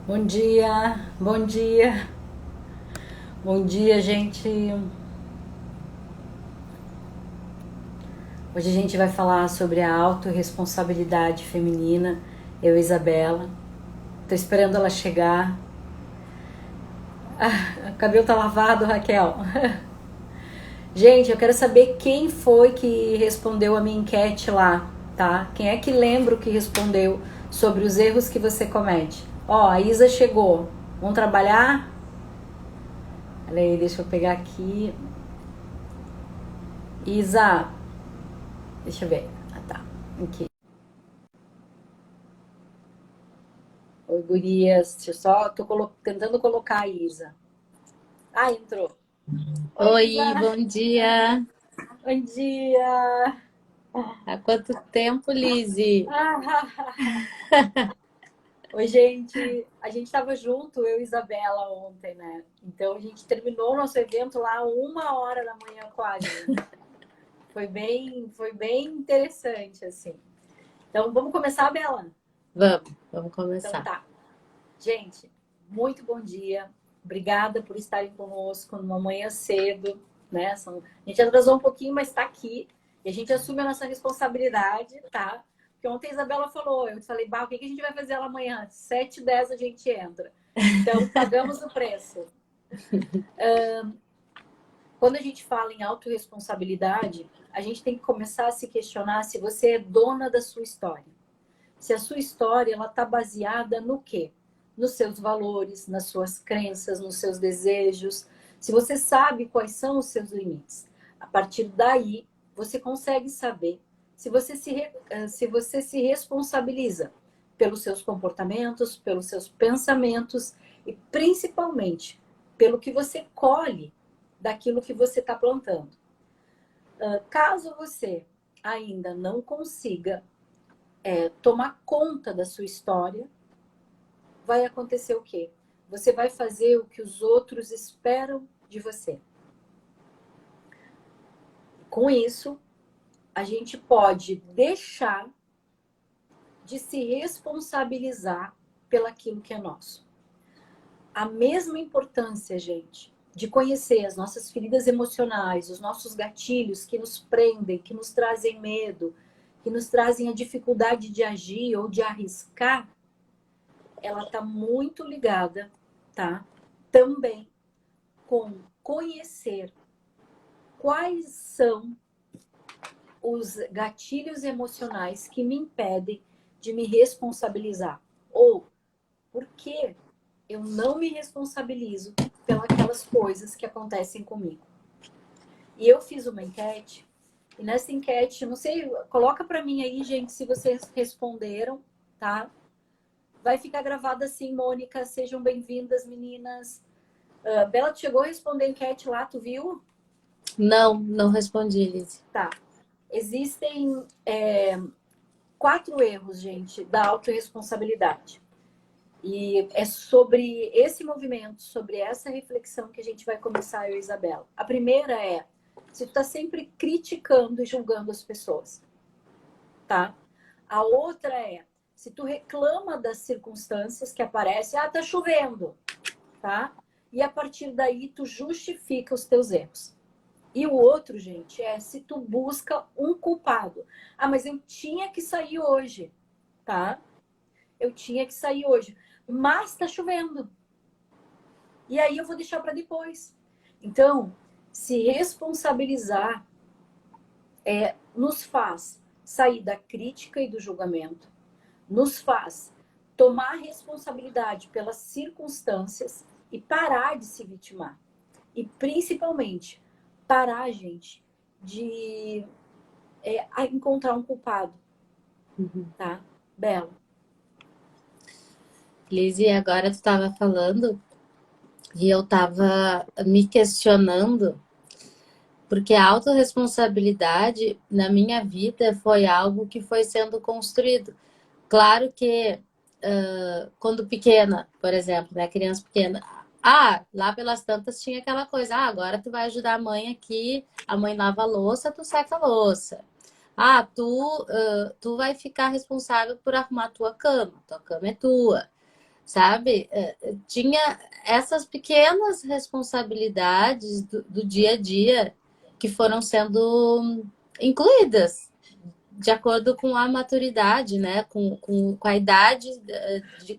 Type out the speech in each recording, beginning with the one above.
Bom dia, bom dia, bom dia, gente. Hoje a gente vai falar sobre a autorresponsabilidade feminina. Eu, Isabela, tô esperando ela chegar. O cabelo tá lavado, Raquel. Gente, eu quero saber quem foi que respondeu a minha enquete lá, tá? Quem é que lembra o que respondeu sobre os erros que você comete? Ó, a Isa chegou. Vamos trabalhar? Olha aí, deixa eu pegar aqui. Isa, deixa eu ver. Ah, tá. Aqui. Oi, gurias. Deixa eu só, tentando colocar a Isa. Ah, entrou. Oi, Oi, Isa. bom dia. Bom dia. Há quanto tempo, Lizzie? Ah, oi, gente. A gente estava junto, eu e Isabela, ontem, né? Então a gente terminou o nosso evento lá 1 hora da manhã quase. Foi bem interessante, assim. Então vamos começar, Bela? Vamos Então começar. tá. Gente, muito bom dia. Obrigada por estarem conosco numa manhã cedo, né? A gente atrasou um pouquinho, mas está aqui. E a gente assume a nossa responsabilidade, tá? Porque ontem a Isabela falou, eu falei, bah, o que a gente vai fazer ela amanhã? 7h10 a gente entra. Então, pagamos o preço. Quando a gente fala em autorresponsabilidade, a gente tem que começar a se questionar se você é dona da sua história. Se a sua história ela está baseada no quê? Nos seus valores, nas suas crenças, nos seus desejos. Se você sabe quais são os seus limites, a partir daí você consegue saber se você se responsabiliza pelos seus comportamentos, pelos seus pensamentos e principalmente pelo que você colhe daquilo que você está plantando. Caso você ainda não consiga tomar conta da sua história, vai acontecer o quê? Você vai fazer o que os outros esperam de você. Com isso, a gente pode deixar de se responsabilizar pelaquilo que é nosso. A mesma importância, gente, de conhecer as nossas feridas emocionais, os nossos gatilhos que nos prendem, que nos trazem medo, que nos trazem a dificuldade de agir ou de arriscar, ela está muito ligada, tá? Também com conhecer quais são os gatilhos emocionais que me impedem de me responsabilizar. Ou por que eu não me responsabilizo pelas coisas que acontecem comigo. E eu fiz uma enquete, e nessa enquete, não sei, coloca para mim aí, gente, se vocês responderam, tá? Vai ficar gravado assim, Mônica, sejam bem-vindas, meninas. Bela, tu chegou a responder a enquete lá, tu viu? Não respondi, Lizzie. Tá. Existem 4 erros, gente, da autorresponsabilidade. E é sobre esse movimento, sobre essa reflexão que a gente vai começar, eu e Isabela. A primeira é, se tu tá sempre criticando e julgando as pessoas, tá? A outra é, se tu reclama das circunstâncias que aparecem, tá chovendo, tá? E a partir daí tu justifica os teus erros. E o outro, gente, é se tu busca um culpado. Ah, mas eu tinha que sair hoje, tá? Eu tinha que sair hoje. Mas tá chovendo. E aí eu vou deixar para depois. Então, se responsabilizar nos faz sair da crítica e do julgamento, nos faz tomar responsabilidade pelas circunstâncias e parar de se vitimar. E principalmente, parar, gente, de encontrar um culpado, tá? Bela. Lizzie, agora tu estava falando e eu estava me questionando, porque a autorresponsabilidade na minha vida foi algo que foi sendo construído. Claro que quando pequena, por exemplo, né, criança pequena, lá pelas tantas tinha aquela coisa, agora tu vai ajudar a mãe aqui, a mãe lava a louça, tu seca a louça. Tu vai ficar responsável por arrumar tua cama é tua. sabe? Tinha essas pequenas responsabilidades do dia a dia que foram sendo incluídas de acordo com a maturidade, né? Com a idade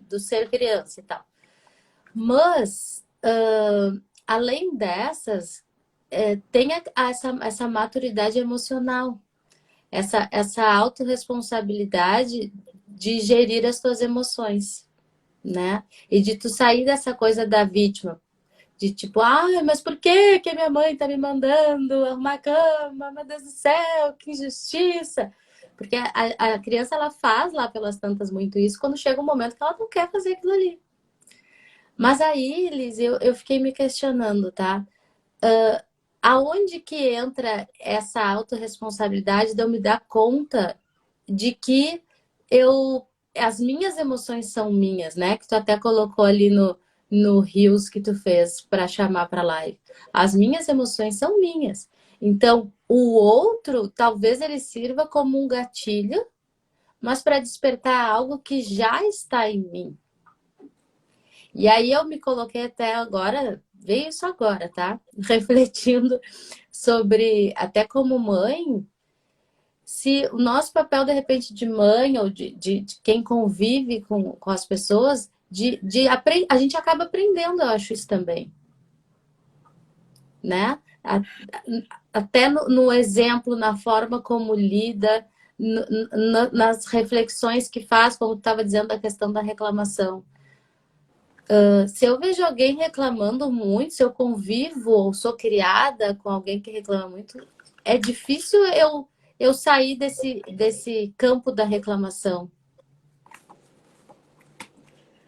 do ser criança e tal. Mas, além dessas, tem essa maturidade emocional, essa autorresponsabilidade de gerir as tuas emoções, né? E de tu sair dessa coisa da vítima, de tipo, mas por que que minha mãe tá me mandando arrumar a cama? Meu Deus do céu, que injustiça! Porque a criança, ela faz lá pelas tantas muito isso, quando chega um momento que ela não quer fazer aquilo ali. Mas aí, Liz, eu fiquei me questionando, tá? Aonde que entra essa autorresponsabilidade de eu me dar conta de que as minhas emoções são minhas, né? Que tu até colocou ali no Reels que tu fez para chamar para live. As minhas emoções são minhas. Então, o outro, talvez ele sirva como um gatilho, mas para despertar algo que já está em mim. E aí eu me coloquei até agora, veio isso agora, tá? Refletindo sobre, até como mãe, se o nosso papel, de repente, de mãe ou de quem convive com as pessoas, a gente acaba aprendendo, eu acho isso também, né? Até no exemplo, na forma como lida, nas reflexões que faz, como tu estava dizendo da questão da reclamação. Se eu vejo alguém reclamando muito, se eu convivo ou sou criada com alguém que reclama muito, é difícil eu sair desse campo da reclamação,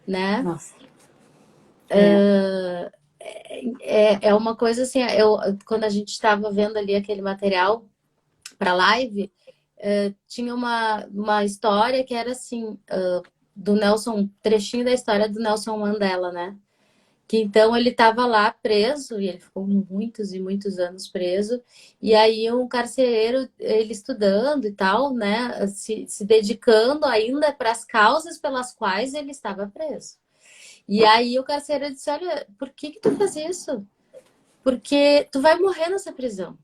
né? Nossa. É uma coisa assim, quando a gente estava vendo ali aquele material para live, tinha uma história que era assim, do Nelson, um trechinho da história do Nelson Mandela, né? Que então ele estava lá preso, e ele ficou muitos e muitos anos preso, e aí um carcereiro, ele estudando e tal, né, se dedicando ainda para as causas pelas quais ele estava preso. E aí o carcereiro disse, olha, por que tu faz isso? Porque tu vai morrer nessa prisão.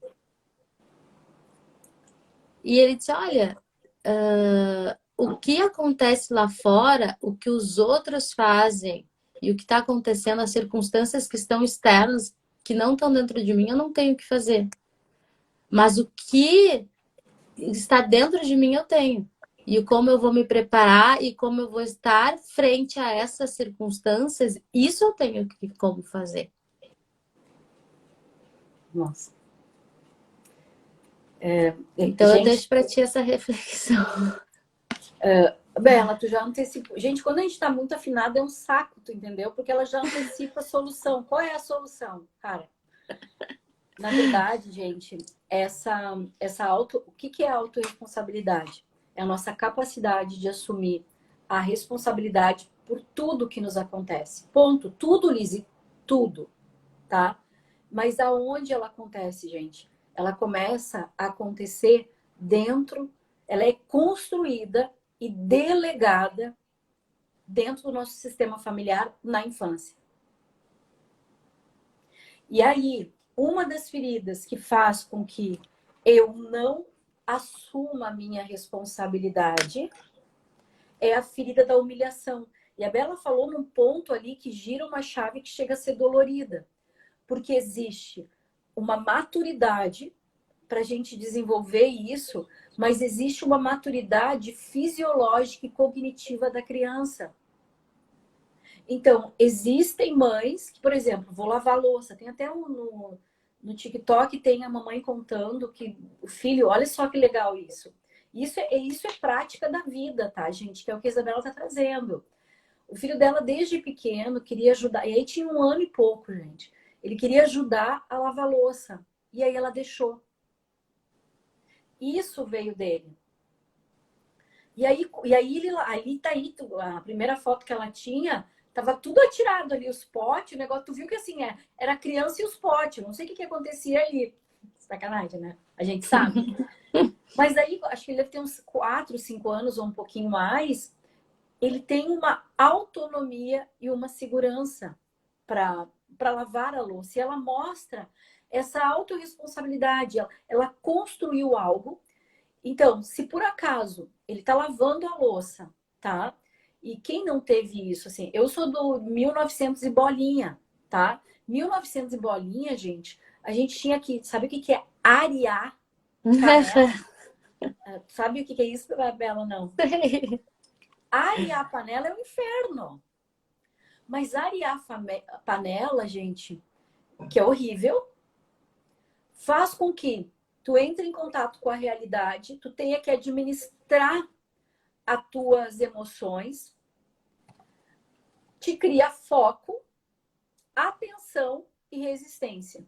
E ele disse, olha, o que acontece lá fora, o que os outros fazem e o que está acontecendo, as circunstâncias que estão externas, que não estão dentro de mim, eu não tenho o que fazer. Mas o que está dentro de mim, eu tenho. E como eu vou me preparar e como eu vou estar frente a essas circunstâncias, isso eu tenho como fazer. Nossa. Então eu Gente, deixo para ti essa reflexão. Bela, tu já antecipou. Gente, quando a gente tá muito afinada, é um saco, tu entendeu? Porque ela já antecipa a solução. Qual é a solução, cara? Na verdade, gente, o que é a autorresponsabilidade? É a nossa capacidade de assumir a responsabilidade por tudo que nos acontece. Ponto. Tudo, Lizzie, tudo, tá? Mas aonde ela acontece, gente? Ela começa a acontecer dentro, ela é construída e delegada dentro do nosso sistema familiar na infância. E aí, uma das feridas que faz com que eu não assuma a minha responsabilidade é a ferida da humilhação. E a Bela falou num ponto ali que gira uma chave que chega a ser dolorida. Porque existe uma maturidade para a gente desenvolver isso, mas existe uma maturidade fisiológica e cognitiva da criança. Então, existem mães que, por exemplo, vou lavar louça. Tem até no TikTok, tem a mamãe contando que o filho, olha só que legal isso. Isso é prática da vida, tá, gente? Que é o que a Isabela tá trazendo. O filho dela, desde pequeno, queria ajudar. E aí tinha 1 ano e pouco, gente. Ele queria ajudar a lavar louça. E aí ela deixou. Isso veio dele. E aí ali tá aí, a primeira foto que ela tinha, tava tudo atirado ali, os potes, o negócio, tu viu que assim, era a criança e os potes, não sei o que acontecia ali. Sacanagem, né? A gente sabe. Mas aí, acho que ele deve ter uns 4, 5 anos ou um pouquinho mais, ele tem uma autonomia e uma segurança para lavar a louça. E ela mostra essa autorresponsabilidade. Ela construiu algo. Então, se por acaso ele está lavando a louça, tá? E quem não teve isso, assim, eu sou do 1900 e bolinha, tá? 1900 e bolinha, gente, a gente tinha que, sabe o que que é arear panela? Sabe o que que é isso, Bela? Não. Arear a panela é o inferno. Mas arear a panela, gente, que é horrível, faz com que tu entre em contato com a realidade, tu tenha que administrar as tuas emoções, te cria foco, atenção e resistência.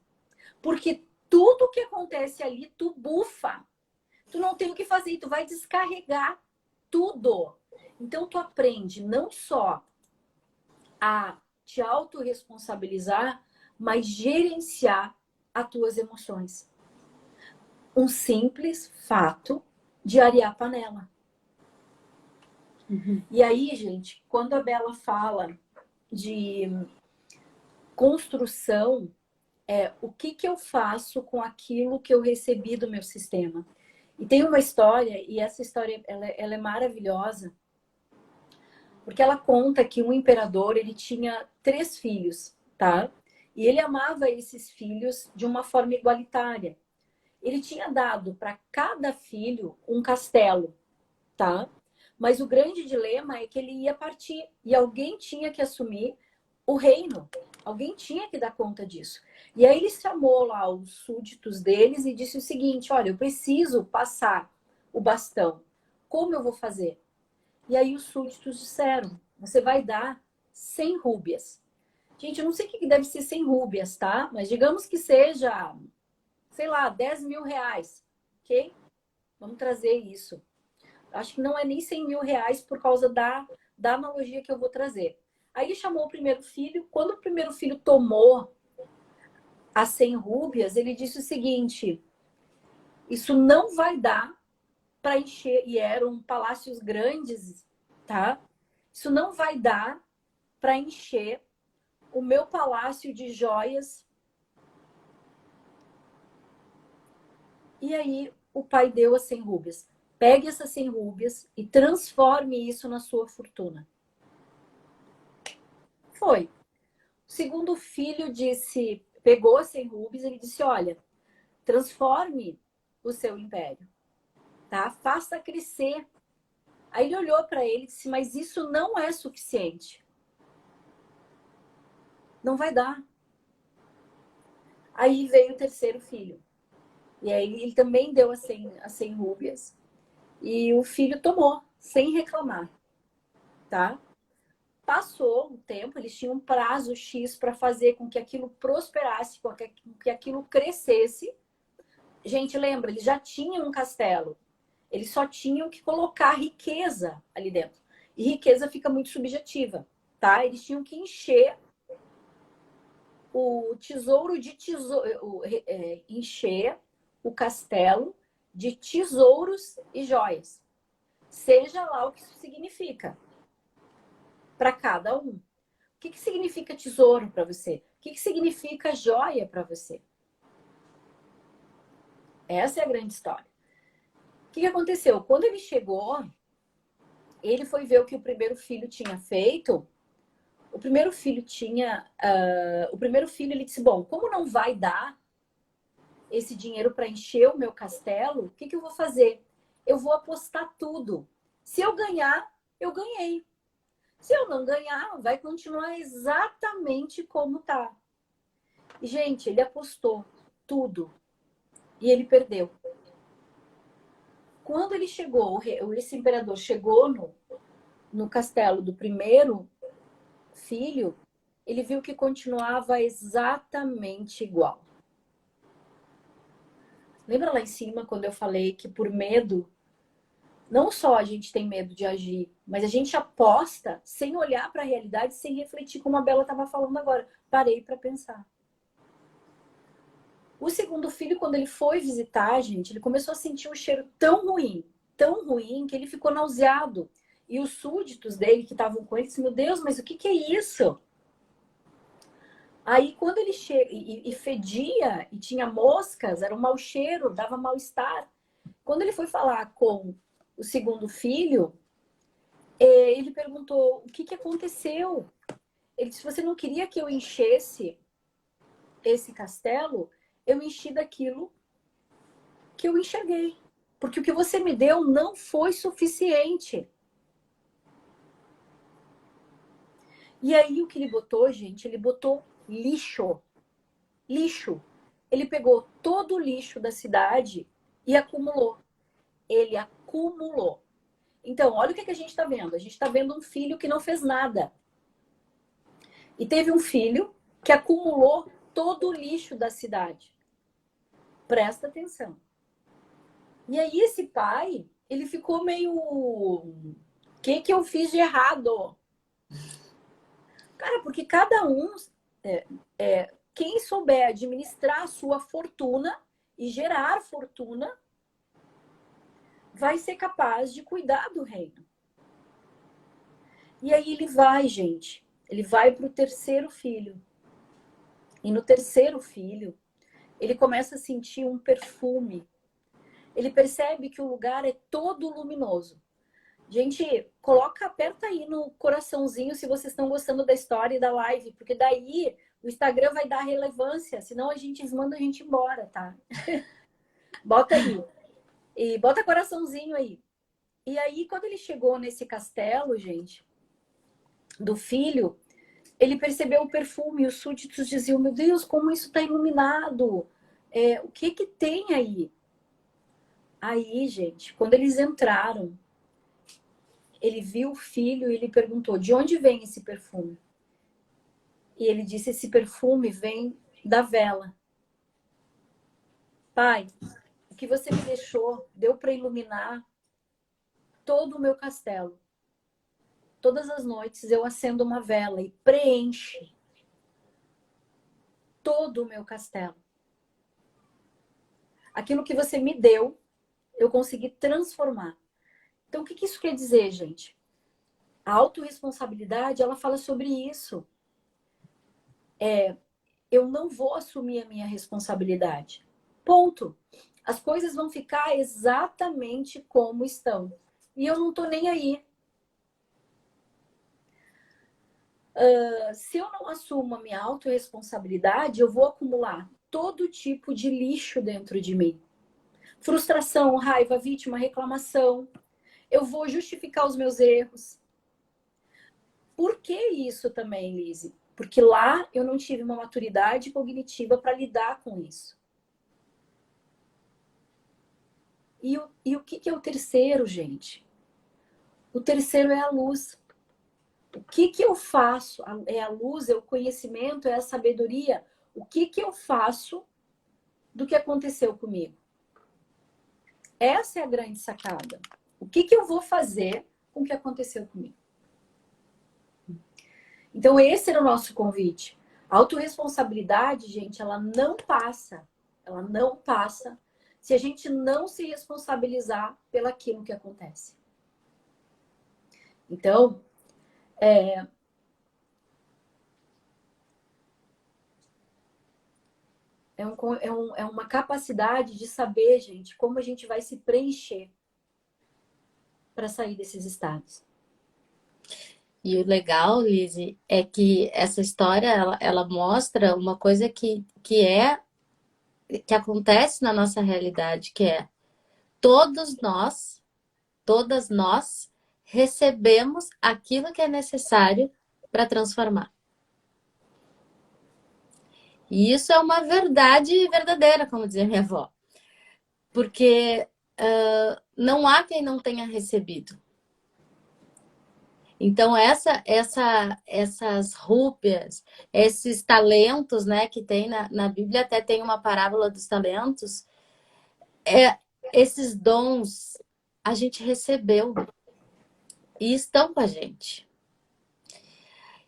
Porque tudo que acontece ali, tu bufa. Tu não tem o que fazer, tu vai descarregar tudo. Então, tu aprende não só a te autorresponsabilizar, mas gerenciar as tuas emoções. Um simples fato de arear a panela. Uhum. E aí, gente, quando a Bela fala de construção, o que que eu faço com aquilo que eu recebi do meu sistema? E tem uma história, e essa história ela é maravilhosa, porque ela conta que um imperador ele tinha 3 filhos, tá? E ele amava esses filhos de uma forma igualitária. Ele tinha dado para cada filho um castelo, tá? Mas o grande dilema é que ele ia partir e alguém tinha que assumir o reino. Alguém tinha que dar conta disso. E aí ele chamou lá os súditos deles e disse o seguinte: olha, eu preciso passar o bastão. Como eu vou fazer? E aí os súditos disseram: você vai dar 100 rúbias. Gente, eu não sei o que deve ser 100 rúbias, tá? Mas digamos que seja, sei lá, 10 mil reais. Ok? Vamos trazer isso. Acho que não é nem 100 mil reais por causa da analogia que eu vou trazer. Aí ele chamou o primeiro filho. Quando o primeiro filho tomou as 100 rúbias, ele disse o seguinte: isso não vai dar para encher. E eram palácios grandes, tá? Isso não vai dar para encher o meu palácio de joias. E aí o pai deu as 100 rúbias. Pegue essas 100 rúbias e transforme isso na sua fortuna. Foi. O segundo filho disse, pegou as 100 rúbias, ele disse: olha, transforme o seu império, tá? Faça crescer. Aí ele olhou para ele e disse: mas isso não é suficiente. Não vai dar. Aí veio o terceiro filho. E aí ele também deu as 100 rúbias. E o filho tomou, sem reclamar, tá? Passou o tempo, eles tinham um prazo X para fazer com que aquilo prosperasse, com que aquilo crescesse. Gente, lembra, eles já tinham um castelo. Eles só tinham que colocar riqueza ali dentro. E riqueza fica muito subjetiva, tá? Eles tinham que encher o tesouro de tesouro, encher o castelo de tesouros e joias. Seja lá o que isso significa para cada um. O que significa tesouro para você? O que significa joia para você? Essa é a grande história. O que aconteceu? Quando ele chegou, ele foi ver o que o primeiro filho tinha feito. O primeiro filho ele disse: bom, como não vai dar esse dinheiro para encher o meu castelo, o que eu vou fazer? Eu vou apostar tudo. Se eu ganhar, eu ganhei. Se eu não ganhar, vai continuar exatamente como tá. E, gente, ele apostou tudo e ele perdeu. Quando ele chegou, esse imperador chegou no castelo do primeiro filho, ele viu que continuava exatamente igual. Lembra lá em cima quando eu falei que por medo, não só a gente tem medo de agir, mas a gente aposta sem olhar para a realidade, sem refletir, como a Bela estava falando agora. Parei para pensar. O segundo filho, quando ele foi visitar, gente, ele começou a sentir um cheiro tão ruim, que ele ficou nauseado. E os súditos dele que estavam com ele disse, meu Deus, mas o que é isso? Aí quando ele chega e fedia e tinha moscas, era um mau cheiro, dava mal-estar. Quando ele foi falar com o segundo filho, ele perguntou o que aconteceu. Ele disse, você não queria que eu enchesse esse castelo? Eu enchi daquilo que eu enxerguei. Porque o que você me deu não foi suficiente. E aí o que ele botou, gente? Ele botou lixo. Lixo. Ele pegou todo o lixo da cidade e acumulou. Ele acumulou. Então, olha o que a gente está vendo. A gente está vendo um filho que não fez nada. E teve um filho que acumulou todo o lixo da cidade. Presta atenção. E aí esse pai, ele ficou meio... O que eu fiz de errado? Cara, porque cada um... quem souber administrar a sua fortuna e gerar fortuna, vai ser capaz de cuidar do reino. E aí ele vai, gente. Ele vai para o terceiro filho. E no terceiro filho, ele começa a sentir um perfume. Ele percebe que o lugar é todo luminoso. Gente, aperta aí no coraçãozinho se vocês estão gostando da história e da live, porque daí o Instagram vai dar relevância, senão a gente manda a gente embora, tá? Bota aí. E bota coraçãozinho aí. E aí, quando ele chegou nesse castelo, gente, do filho, ele percebeu o perfume, e os súditos diziam, meu Deus, como isso está iluminado. O que tem aí? Aí, gente, quando eles entraram, ele viu o filho e ele perguntou, de onde vem esse perfume? E ele disse, esse perfume vem da vela. Pai, o que você me deixou deu para iluminar todo o meu castelo. Todas as noites eu acendo uma vela e preenche todo o meu castelo. Aquilo que você me deu, eu consegui transformar. Então, o que isso quer dizer, gente? A autorresponsabilidade, ela fala sobre isso. Eu não vou assumir a minha responsabilidade. Ponto. As coisas vão ficar exatamente como estão. E eu não tô nem aí. Se eu não assumo a minha autorresponsabilidade, eu vou acumular todo tipo de lixo dentro de mim. Frustração, raiva, vítima, reclamação. Eu vou justificar os meus erros. Por que isso também, Lise? Porque lá eu não tive uma maturidade cognitiva para lidar com isso. E o que é o terceiro, gente? O terceiro é a luz. O que eu faço? É a luz, é o conhecimento, é a sabedoria. O que eu faço do que aconteceu comigo? Essa é a grande sacada. O que eu vou fazer com o que aconteceu comigo? Então, esse era o nosso convite. A autorresponsabilidade, gente, ela não passa. Ela não passa se a gente não se responsabilizar pelaquilo que acontece. Então, é uma capacidade de saber, gente, como a gente vai se preencher para sair desses estados. E o legal, Lizzy, é que essa história, ela mostra uma coisa que acontece na nossa realidade, que é todas nós recebemos aquilo que é necessário para transformar. E isso é uma verdade verdadeira, como dizia minha avó. Porque não há quem não tenha recebido. Então, essas rúpias, esses talentos, né, que tem na Bíblia, até tem uma parábola dos talentos, esses dons a gente recebeu e estão com a gente.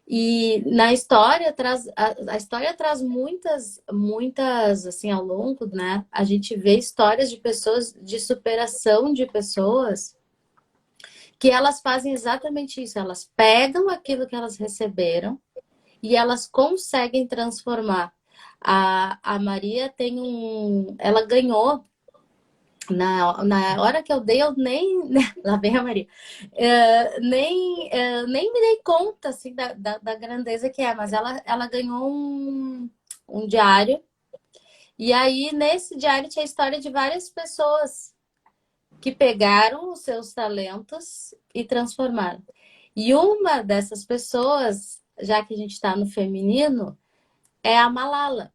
E na história a história traz muitas assim ao longo, né? A gente vê histórias de pessoas, de superação de pessoas que elas fazem exatamente isso. Elas pegam aquilo que elas receberam e elas conseguem transformar. A Maria tem um... Ela ganhou... Na hora que eu dei, eu nem... Lá vem a Maria. Nem me dei conta, assim, da grandeza que é. Mas ela ganhou um diário. E aí, nesse diário, tinha a história de várias pessoas que pegaram os seus talentos e transformaram. E uma dessas pessoas, já que a gente está no feminino, é a Malala.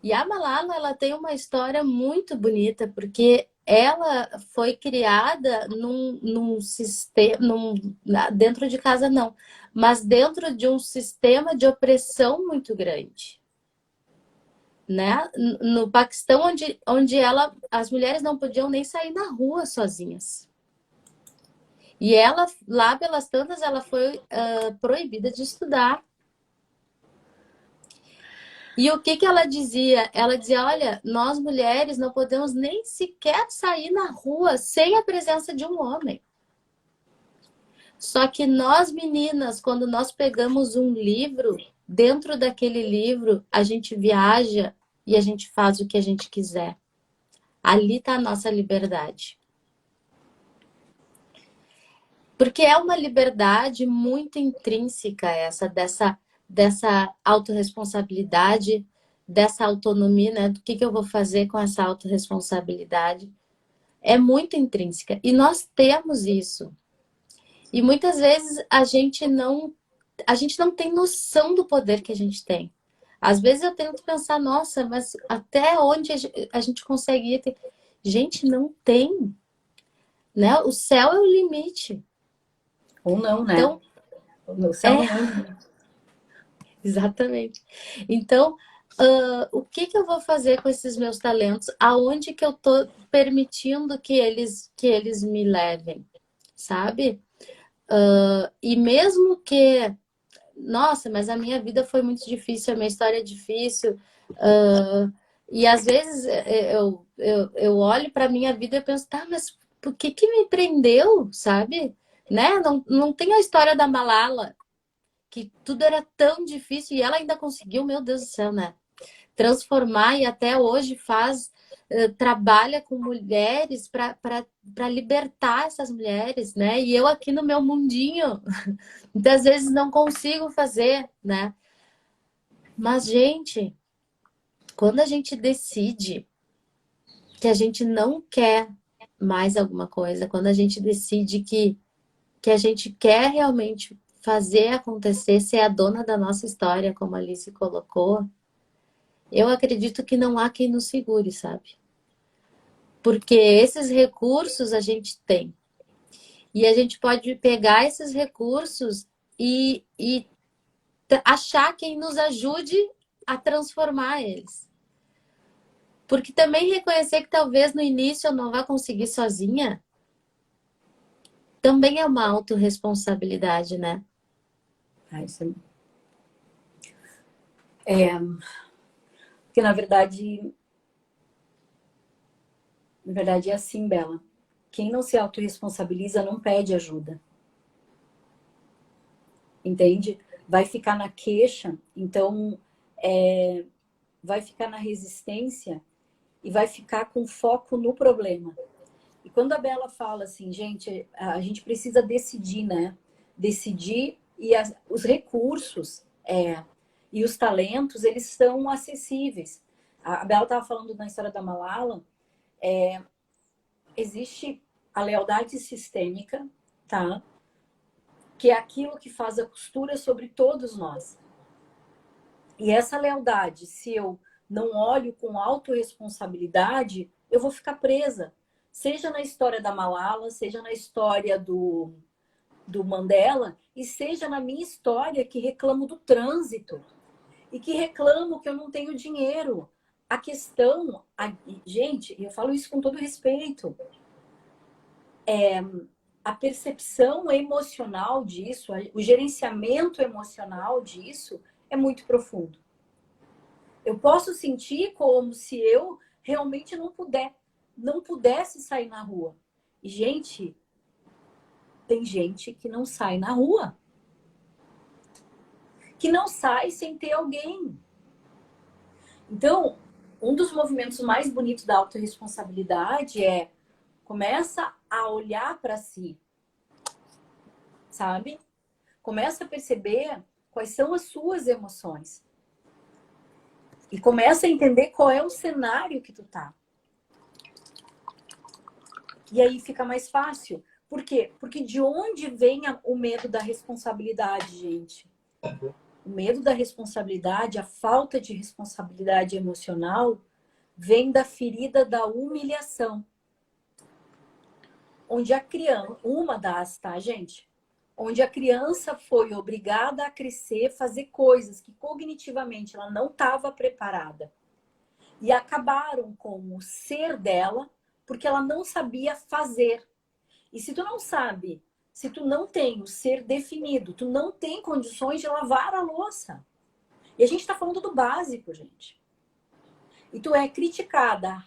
E a Malala, ela tem uma história muito bonita, porque ela foi criada num sistema, dentro de casa não, mas dentro de um sistema de opressão muito grande. Né? No Paquistão, onde as mulheres não podiam nem sair na rua sozinhas. E ela, lá pelas tantas, ela foi proibida de estudar. E o que ela dizia? Ela dizia, olha, nós mulheres não podemos nem sequer sair na rua sem a presença de um homem. Só que nós meninas, quando nós pegamos um livro, dentro daquele livro, a gente viaja e a gente faz o que a gente quiser. Ali está a nossa liberdade. Porque é uma liberdade muito intrínseca essa, dessa autorresponsabilidade, dessa autonomia, né? Do que eu vou fazer com essa autorresponsabilidade. É muito intrínseca. E nós temos isso. E muitas vezes a gente não tem noção do poder que a gente tem. Às vezes eu tento pensar, nossa, mas até onde a gente consegue ir? Gente, não tem. Né? O céu é o limite. Ou não, né? Então, O céu não é o limite. Exatamente. Então, o que eu vou fazer com esses meus talentos? Aonde que eu tô permitindo que eles me levem, sabe? E mesmo que, nossa, mas a minha vida foi muito difícil, a minha história é difícil. E às vezes eu olho para a minha vida e penso, tá, mas por que me prendeu, sabe? Né? Não tem a história da Malala, que tudo era tão difícil e ela ainda conseguiu, meu Deus do céu, né? Transformar e até hoje trabalha com mulheres para libertar essas mulheres, né? E eu aqui no meu mundinho, muitas vezes não consigo fazer, né? Mas, gente, quando a gente decide que a gente não quer mais alguma coisa, quando a gente decide que a gente quer realmente fazer acontecer, ser a dona da nossa história, como a Alice colocou, eu acredito que não há quem nos segure, sabe? Porque esses recursos a gente tem. E a gente pode pegar esses recursos e achar quem nos ajude a transformar eles. Porque também reconhecer que talvez no início eu não vá conseguir sozinha, também é uma autorresponsabilidade, né? Isso porque na verdade é assim, Bela. Quem não se autorresponsabiliza não pede ajuda. Entende? Vai ficar na queixa, então vai ficar na resistência e vai ficar com foco no problema. E quando a Bela fala assim, gente, a gente precisa decidir, né? Decidir e os recursos e os talentos, eles são acessíveis. A Bela estava falando na história da Malala, existe a lealdade sistêmica, tá? Que é aquilo que faz a costura sobre todos nós. E essa lealdade, se eu não olho com autorresponsabilidade, eu vou ficar presa. Seja na história da Malala, seja na história do Mandela, e seja na minha história que reclamo do trânsito e que reclamo que eu não tenho dinheiro. A questão, gente, eu falo isso com todo respeito, a percepção emocional disso, o gerenciamento emocional disso é muito profundo. Eu posso sentir como se eu realmente não pudesse sair na rua. E, gente, tem gente que não sai na rua. Que não sai sem ter alguém. Então, um dos movimentos mais bonitos da autorresponsabilidade é começa a olhar para si, sabe? Começa a perceber quais são as suas emoções. E começa a entender qual é o cenário que tu tá. E aí fica mais fácil. Por quê? Porque de onde vem o medo da responsabilidade, gente? O medo da responsabilidade, a falta de responsabilidade emocional, vem da ferida da humilhação. Onde a criança, uma das, tá, gente? Onde a criança foi obrigada a crescer, fazer coisas que cognitivamente ela não estava preparada. E acabaram com o ser dela, porque ela não sabia fazer. E se tu não sabe, se tu não tem o ser definido, tu não tem condições de lavar a louça. E a gente está falando do básico, gente. E tu é criticada,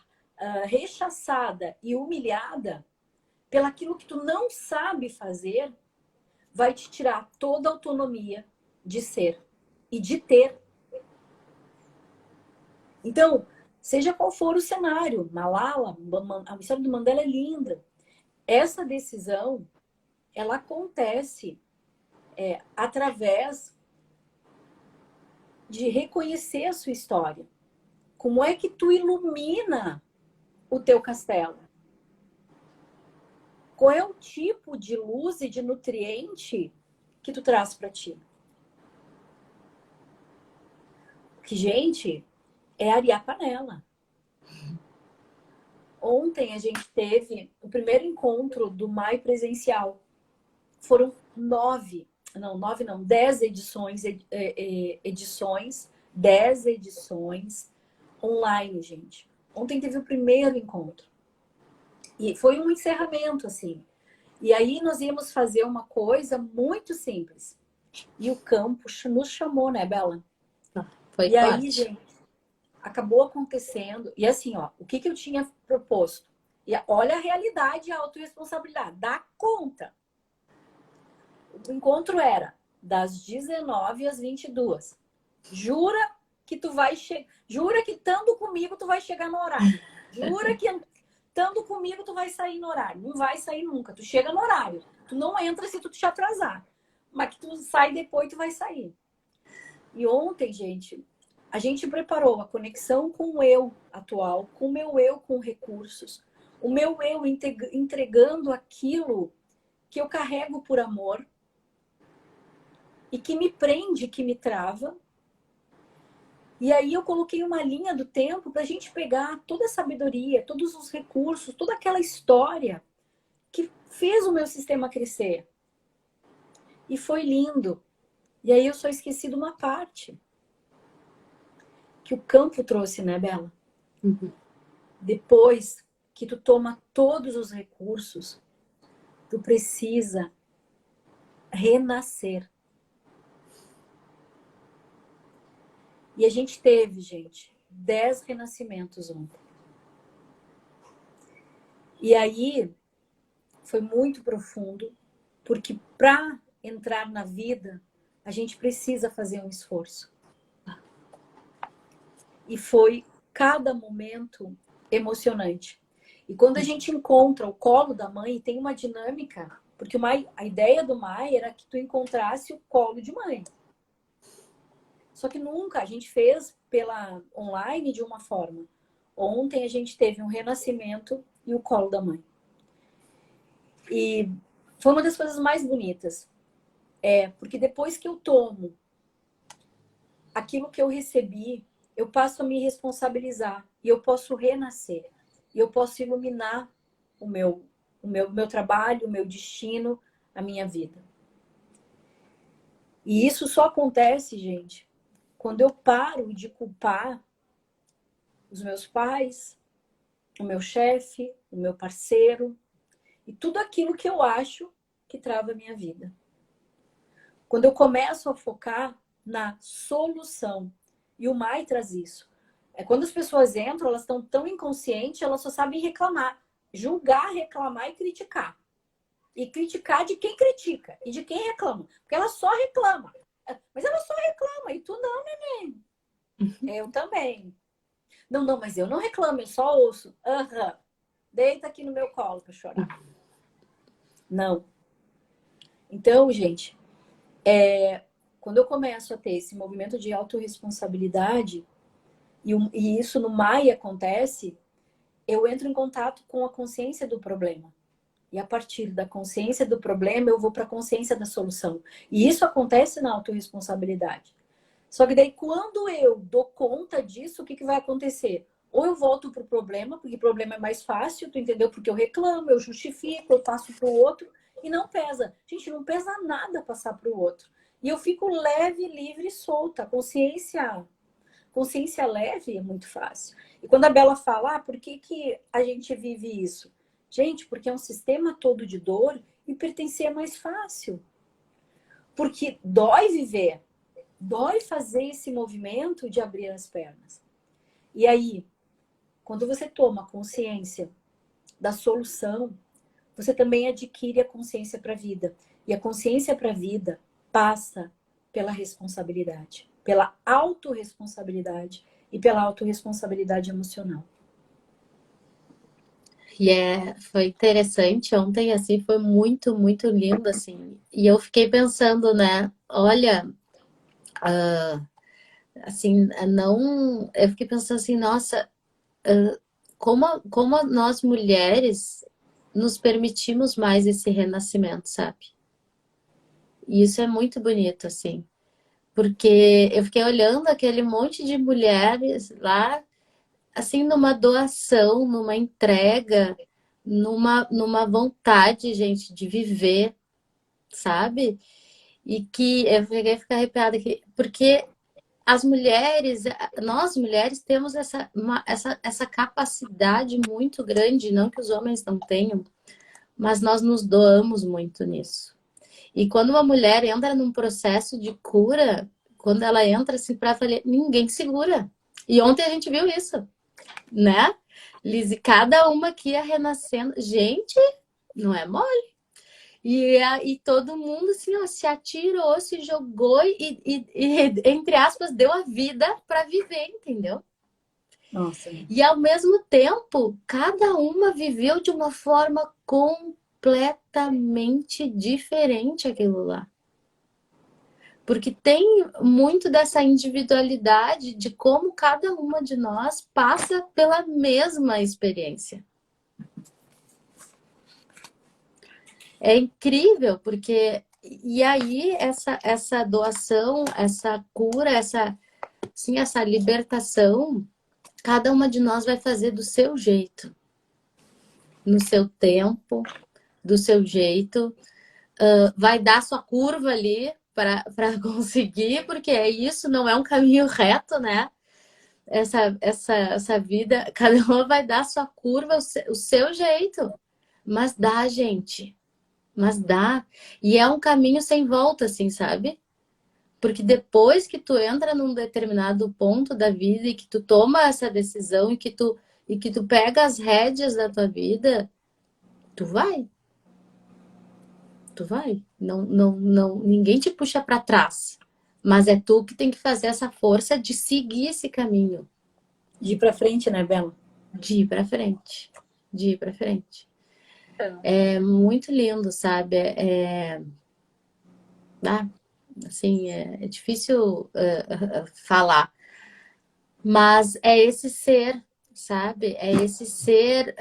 rechaçada e humilhada pelaquilo que tu não sabe fazer, vai te tirar toda a autonomia de ser e de ter. Então, seja qual for o cenário, Malala, a história do Mandela é linda. Essa decisão, ela acontece através de reconhecer a sua história. Como é que tu ilumina o teu castelo? Qual é o tipo de luz e de nutriente que tu traz para ti? Que, gente, é arear a panela. Ontem a gente teve o primeiro encontro do MAI presencial. Foram 10 edições, 10 edições online, gente. Ontem teve o primeiro encontro. E foi um encerramento, assim. E aí nós íamos fazer uma coisa muito simples. E o campo nos chamou, né, Bela? Foi e forte. aí, gente, acabou acontecendo. E assim, ó, o que eu tinha proposto? E olha a realidade e a autorresponsabilidade. Dá conta. O encontro era das 19 às 22. Jura que tu vai chegar. Jura que estando comigo tu vai chegar no horário. Jura que estando comigo tu vai sair no horário. Não vai sair nunca. Tu chega no horário. Tu não entra se tu te atrasar. Mas que tu sai depois, tu vai sair. E ontem, gente, a gente preparou a conexão com o eu atual, com o meu eu com recursos, o meu eu entregando aquilo que eu carrego por amor e que me prende, que me trava. E aí eu coloquei uma linha do tempo para a gente pegar toda a sabedoria, todos os recursos, toda aquela história que fez o meu sistema crescer. E foi lindo. E aí eu só esqueci de uma parte que o campo trouxe, né, Bela? Uhum. Depois que tu toma todos os recursos, tu precisa renascer. E a gente teve, gente, 10 renascimentos ontem. E aí foi muito profundo, porque para entrar na vida, a gente precisa fazer um esforço. E foi cada momento emocionante. E quando a gente encontra o colo da mãe, tem uma dinâmica, porque a ideia do Mai era que tu encontrasse o colo de mãe. Só que nunca, a gente fez pela online de uma forma. Ontem a gente teve um renascimento e o colo da mãe. E foi uma das coisas mais bonitas. Porque depois que eu tomo aquilo que eu recebi, eu passo a me responsabilizar e eu posso renascer. E eu posso iluminar o meu trabalho, o meu destino, a minha vida. E isso só acontece, gente, quando eu paro de culpar os meus pais, o meu chefe, o meu parceiro e tudo aquilo que eu acho que trava a minha vida. Quando eu começo a focar na solução. E o Mai traz isso. Quando as pessoas entram, elas estão tão inconscientes, elas só sabem reclamar. julgar, reclamar e criticar. E criticar de quem critica e de quem reclama. Porque ela só reclama. Mas ela só reclama. E tu não, neném. Eu também. Não, não, mas eu não reclamo, eu só ouço. Aham. Deita aqui no meu colo pra chorar. Não. Então, gente, quando eu começo a ter esse movimento de autorresponsabilidade, e isso no Maia acontece, eu entro em contato com a consciência do problema. E a partir da consciência do problema, eu vou para a consciência da solução. E isso acontece na autorresponsabilidade. Só que daí, quando eu dou conta disso, o que vai acontecer? Ou eu volto para o problema, porque o problema é mais fácil, tu entendeu? Porque eu reclamo, eu justifico, eu passo para o outro e não pesa. Gente, não pesa nada passar para o outro. E eu fico leve, livre e solta. Consciência leve é muito fácil. E quando a Bela fala, por que a gente vive isso? Gente, porque é um sistema todo de dor e pertencer é mais fácil. Porque dói viver, dói fazer esse movimento de abrir as pernas. E aí, quando você toma consciência da solução, você também adquire a consciência para a vida. E a consciência para a vida passa pela responsabilidade, pela autorresponsabilidade e pela autorresponsabilidade emocional. E foi interessante ontem, assim, foi muito, muito lindo, assim. E eu fiquei pensando, né? Olha, assim, não. Eu fiquei pensando assim, nossa, como nós mulheres nos permitimos mais esse renascimento, sabe? E isso é muito bonito, assim. Porque eu fiquei olhando aquele monte de mulheres lá, assim, numa doação, numa entrega, numa vontade, gente, de viver, sabe? E que eu fiquei a ficar arrepiada aqui, porque as mulheres, nós mulheres temos essa capacidade muito grande, não que os homens não tenham, mas nós nos doamos muito nisso. E quando uma mulher entra num processo de cura, quando ela entra assim para falar, ninguém segura. E ontem a gente viu isso, né? Liz, cada uma aqui ia renascendo. Gente, não é mole. E todo mundo assim, ó, se atirou, se jogou entre aspas, deu a vida para viver, entendeu? Nossa. E ao mesmo tempo, cada uma viveu de uma forma completamente diferente aquilo lá. Porque tem muito dessa individualidade de como cada uma de nós passa pela mesma experiência. É incrível, porque e aí essa doação, essa cura, essa libertação, cada uma de nós vai fazer do seu jeito, no seu tempo, do seu jeito, vai dar sua curva ali para conseguir, porque é isso, não é um caminho reto, né? Essa vida, cada uma vai dar sua curva, o seu jeito. Mas dá, gente. Mas dá. E é um caminho sem volta, assim, sabe? Porque depois que tu entra num determinado ponto da vida e que tu toma essa decisão e que tu pega as rédeas da tua vida, tu vai. Tu vai. Não, não, não, ninguém te puxa para trás. Mas é tu que tem que fazer essa força de seguir esse caminho. De ir para frente, né, Bela? De ir para frente. De ir para frente. É muito lindo, sabe? Assim, é difícil falar. Mas é esse ser, sabe? É esse ser,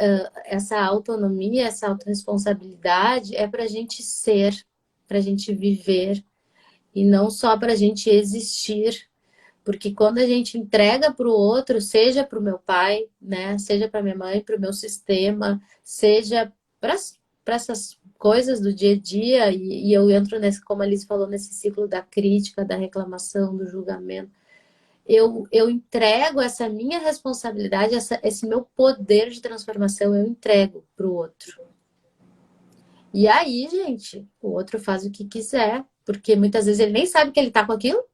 essa autonomia, essa autorresponsabilidade é para a gente ser, para a gente viver e não só para a gente existir. Porque quando a gente entrega para o outro, seja para o meu pai, né? Seja para minha mãe, para o meu sistema, seja para essas coisas do dia a dia, e eu entro nesse, como a Liz falou, nesse ciclo da crítica, da reclamação, do julgamento. Eu entrego essa minha responsabilidade, esse meu poder de transformação, eu entrego para o outro. E aí, gente, o outro faz o que quiser, porque muitas vezes ele nem sabe que ele tá com aquilo,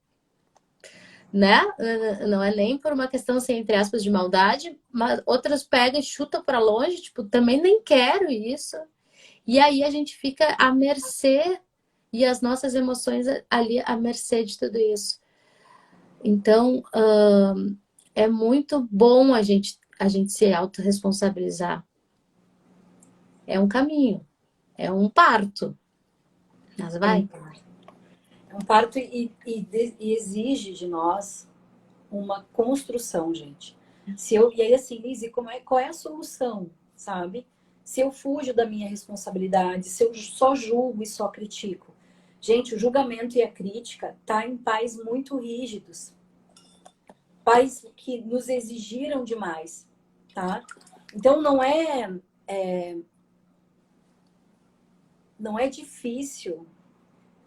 né? Não é nem por uma questão, assim, entre aspas, de maldade, mas outras pegam e chutam para longe, tipo, também nem quero isso. E aí a gente fica à mercê e as nossas emoções ali à mercê de tudo isso. Então, é muito bom a gente se autorresponsabilizar. É um caminho, é um parto, mas É um vai. parto. É um parto e exige de nós uma construção, gente. E aí, assim, Lizzie, qual é a solução, sabe? Se eu fujo da minha responsabilidade, se eu só julgo e só critico. Gente, o julgamento e a crítica tá em pais muito rígidos. Pais que nos exigiram demais, tá? Então, não é difícil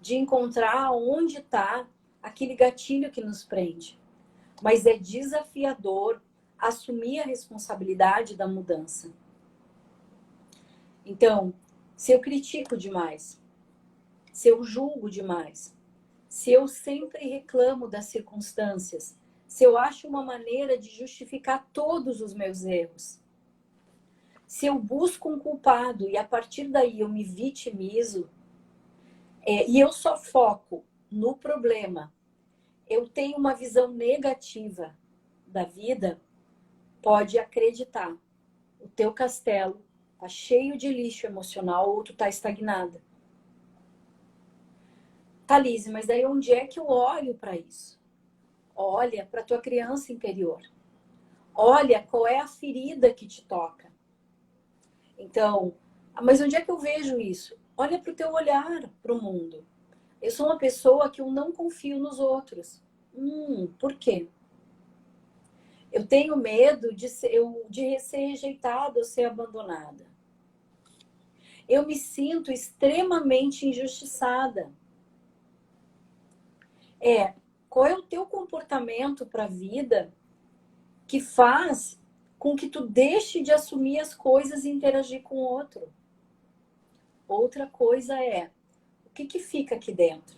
de encontrar onde está aquele gatilho que nos prende. Mas é desafiador assumir a responsabilidade da mudança. Então, se eu critico demais, se eu julgo demais, se eu sempre reclamo das circunstâncias, se eu acho uma maneira de justificar todos os meus erros, se eu busco um culpado e a partir daí eu me vitimizo, e eu só foco no problema, eu tenho uma visão negativa da vida, pode acreditar. O teu castelo tá cheio de lixo emocional ou tu tá estagnada. Tá, Lise, mas daí onde é que eu olho para isso? Olha para tua criança interior. Olha qual é a ferida que te toca. Então, mas onde é que eu vejo isso? Olha para o teu olhar para o mundo. Eu sou uma pessoa que eu não confio nos outros. Por quê? Eu tenho medo de ser rejeitada ou ser abandonada. Eu me sinto extremamente injustiçada. Qual é o teu comportamento para a vida que faz com que tu deixe de assumir as coisas e interagir com o outro? Outra coisa é, o que fica aqui dentro?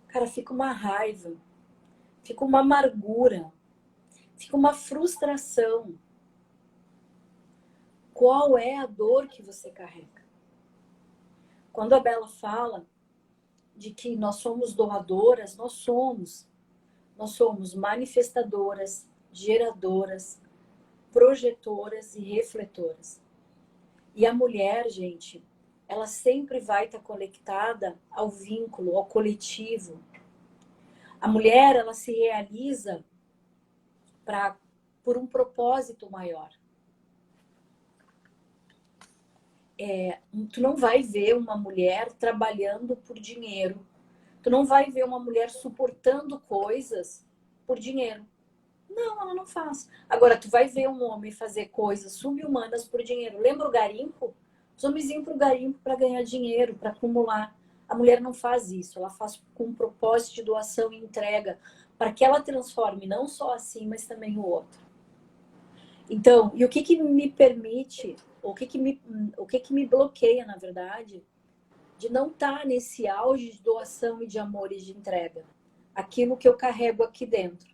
Cara, fica uma raiva, fica uma amargura, fica uma frustração. Qual é a dor que você carrega? Quando a Bela fala de que nós somos doadoras, nós somos. Nós somos manifestadoras, geradoras, projetoras e refletoras. E a mulher, gente, ela sempre vai estar conectada ao vínculo, ao coletivo. A mulher, ela se realiza por um propósito maior. Tu não vai ver uma mulher trabalhando por dinheiro. Tu não vai ver uma mulher suportando coisas por dinheiro. Não, ela não faz. Agora, tu vai ver um homem fazer coisas subhumanas por dinheiro. Lembra o garimpo? Os homens iam para o garimpo para ganhar dinheiro, para acumular. A mulher não faz isso. Ela faz com um propósito de doação e entrega, para que ela transforme não só assim, mas também o outro. Então, e o que me permite, o que me bloqueia, na verdade, de não estar nesse auge de doação e de amor e de entrega? Aquilo que eu carrego aqui dentro.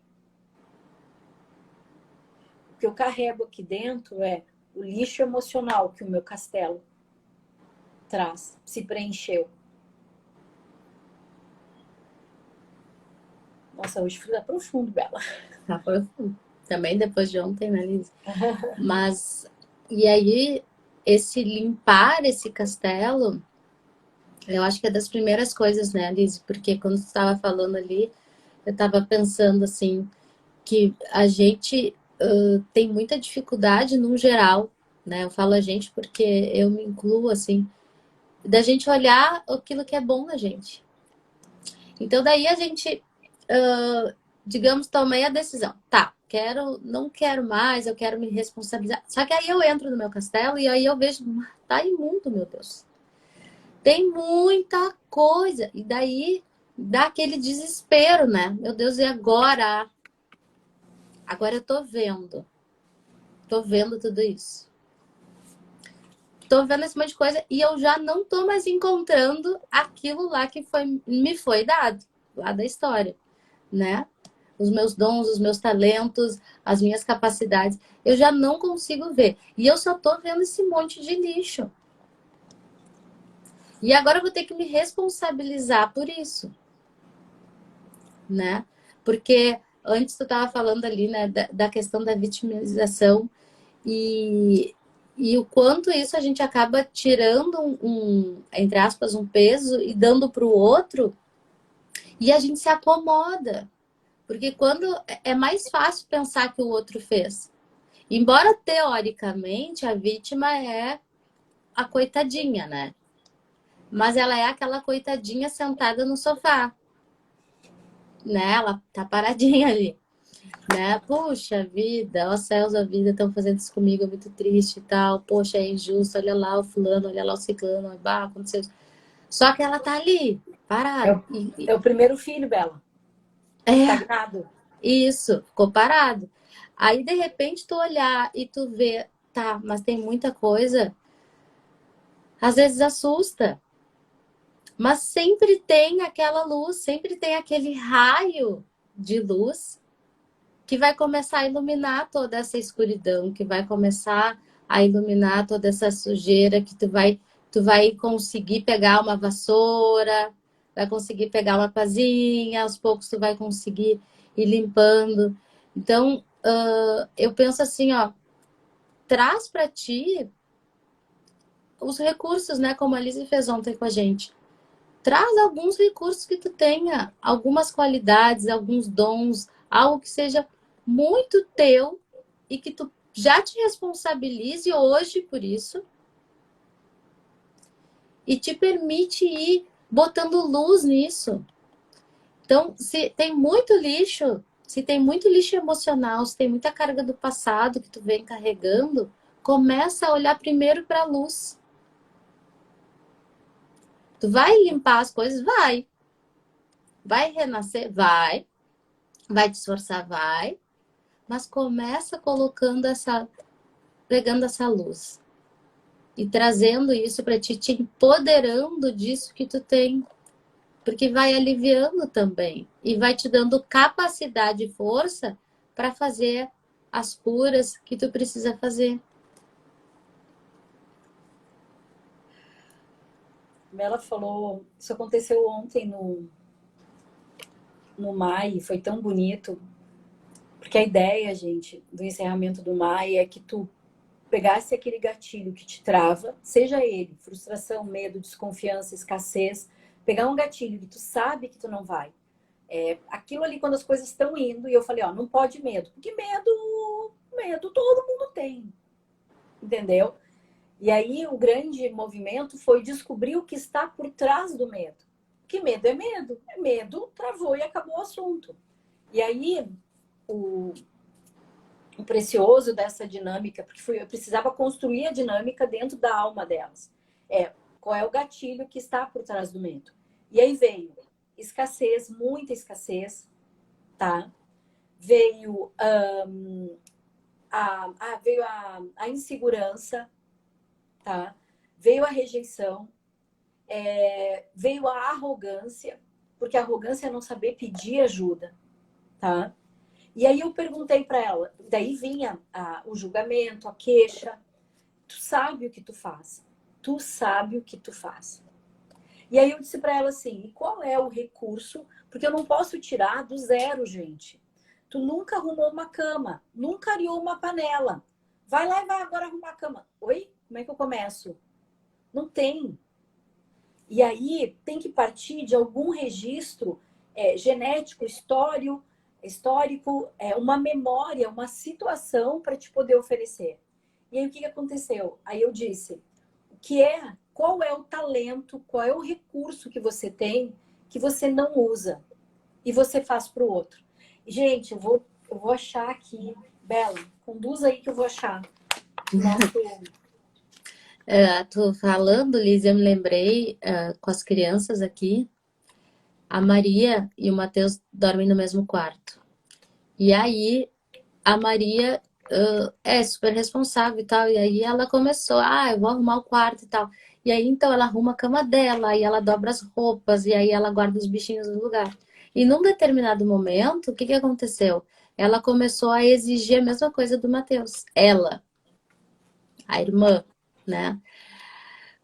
O que eu carrego aqui dentro é o lixo emocional que o meu castelo traz, se preencheu. Nossa, hoje fui lá profundo, Bela. Tá profundo. Também depois de ontem, né, Liz? Mas, e aí, esse limpar esse castelo, eu acho que é das primeiras coisas, né, Liz? Porque quando você estava falando ali, eu estava pensando, assim, que a gente tem muita dificuldade no geral, né? Eu falo a gente porque eu me incluo, assim, da gente olhar aquilo que é bom na gente. Então, daí a gente, digamos, tomei a decisão. Tá, não quero mais, eu quero me responsabilizar. Só que aí eu entro no meu castelo e aí eu vejo, tá imundo, meu Deus. Tem muita coisa. E daí dá aquele desespero, né? Meu Deus, e agora? Agora eu tô vendo. Tô vendo tudo isso. Tô vendo esse monte de coisa e eu já não tô mais encontrando aquilo lá que me foi dado, lá da história, né? os meus dons, os meus talentos, as minhas capacidades. Eu já não consigo ver. E eu só tô vendo esse monte de lixo. E agora eu vou ter que me responsabilizar por isso, né? Porque antes tu estava falando ali, né, da questão da vitimização e o quanto isso a gente acaba tirando entre aspas, um peso e dando para o outro e a gente se acomoda. Porque quando é mais fácil pensar que o outro fez. Embora teoricamente a vítima é a coitadinha, né? Mas ela é aquela coitadinha sentada no sofá, né? Ela tá paradinha ali, né? Puxa vida, ó céus, a vida estão fazendo isso comigo, é muito triste e tal. Poxa, é injusto, olha lá o fulano, olha lá o ciclano, bah, aconteceu isso. Só que ela tá ali, É parada. o, é o primeiro filho, Bela. É, Estagnado. isso, ficou parado. Aí, de repente, tu olhar e tu ver, tá, mas tem muita coisa, às vezes assusta. Mas sempre tem aquela luz, sempre tem aquele raio de luz que vai começar a iluminar toda essa escuridão, que vai começar a iluminar toda essa sujeira, que tu vai conseguir pegar uma vassoura, vai conseguir pegar uma pazinha, aos poucos tu vai conseguir ir limpando. Então, eu penso assim, ó, traz para ti os recursos, né, como a Lizzie fez ontem com a gente. Traz alguns recursos que tu tenha, algumas qualidades, alguns dons, algo que seja muito teu e que tu já te responsabilize hoje por isso e te permite ir botando luz nisso. Então, se tem muito lixo, se tem muito lixo emocional, se tem muita carga do passado que tu vem carregando, começa a olhar primeiro para a luz. Tu vai limpar as coisas? Vai. Vai renascer? Vai. Vai te esforçar? Vai. Mas começa colocando pegando essa luz e trazendo isso para ti, te empoderando disso que tu tem, porque vai aliviando também e vai te dando capacidade e força para fazer as curas que tu precisa fazer. Ela falou, isso aconteceu ontem no MAI, foi tão bonito, porque a ideia, gente, do encerramento do MAI é que tu pegasse aquele gatilho que te trava, seja ele frustração, medo, desconfiança, escassez, pegar um gatilho que tu sabe que tu não vai. Aquilo ali quando as coisas estão indo, e eu falei, ó, não pode medo, porque medo todo mundo tem, entendeu? E aí o grande movimento foi descobrir o que está por trás do medo. Que medo é medo. É medo, travou e acabou o assunto. E aí o precioso dessa dinâmica, porque eu precisava construir a dinâmica dentro da alma delas. Qual é o gatilho que está por trás do medo? E aí veio escassez, muita escassez, tá? Veio, veio a insegurança, tá? Veio a rejeição, veio a arrogância, porque a arrogância é não saber pedir ajuda, tá? E aí eu perguntei para ela, daí vinha o julgamento, a queixa. Tu sabe o que tu faz? Tu sabe o que tu faz? E aí eu disse para ela assim, e qual é o recurso? Porque eu não posso tirar do zero, gente. Tu nunca arrumou uma cama, nunca areou uma panela. Vai lá e vai agora arrumar a cama. Oi? Como é que eu começo? Não tem. E aí tem que partir de algum registro genético, histórico, uma memória, uma situação para te poder oferecer. E aí o que aconteceu? Aí eu disse, qual é o talento, qual é o recurso que você tem que você não usa e você faz para o outro. Gente, eu vou achar aqui, Bela, conduz aí que eu vou achar nosso. Tu falando, Liz, eu me lembrei com as crianças aqui, a Maria e o Matheus dormem no mesmo quarto. E aí a Maria é super responsável e tal. E aí ela começou, eu vou arrumar o quarto e tal. E aí então ela arruma a cama dela, aí ela dobra as roupas, e aí ela guarda os bichinhos no lugar. E num determinado momento, o que que aconteceu? Ela começou a exigir a mesma coisa do Matheus. Ela, a irmã, né?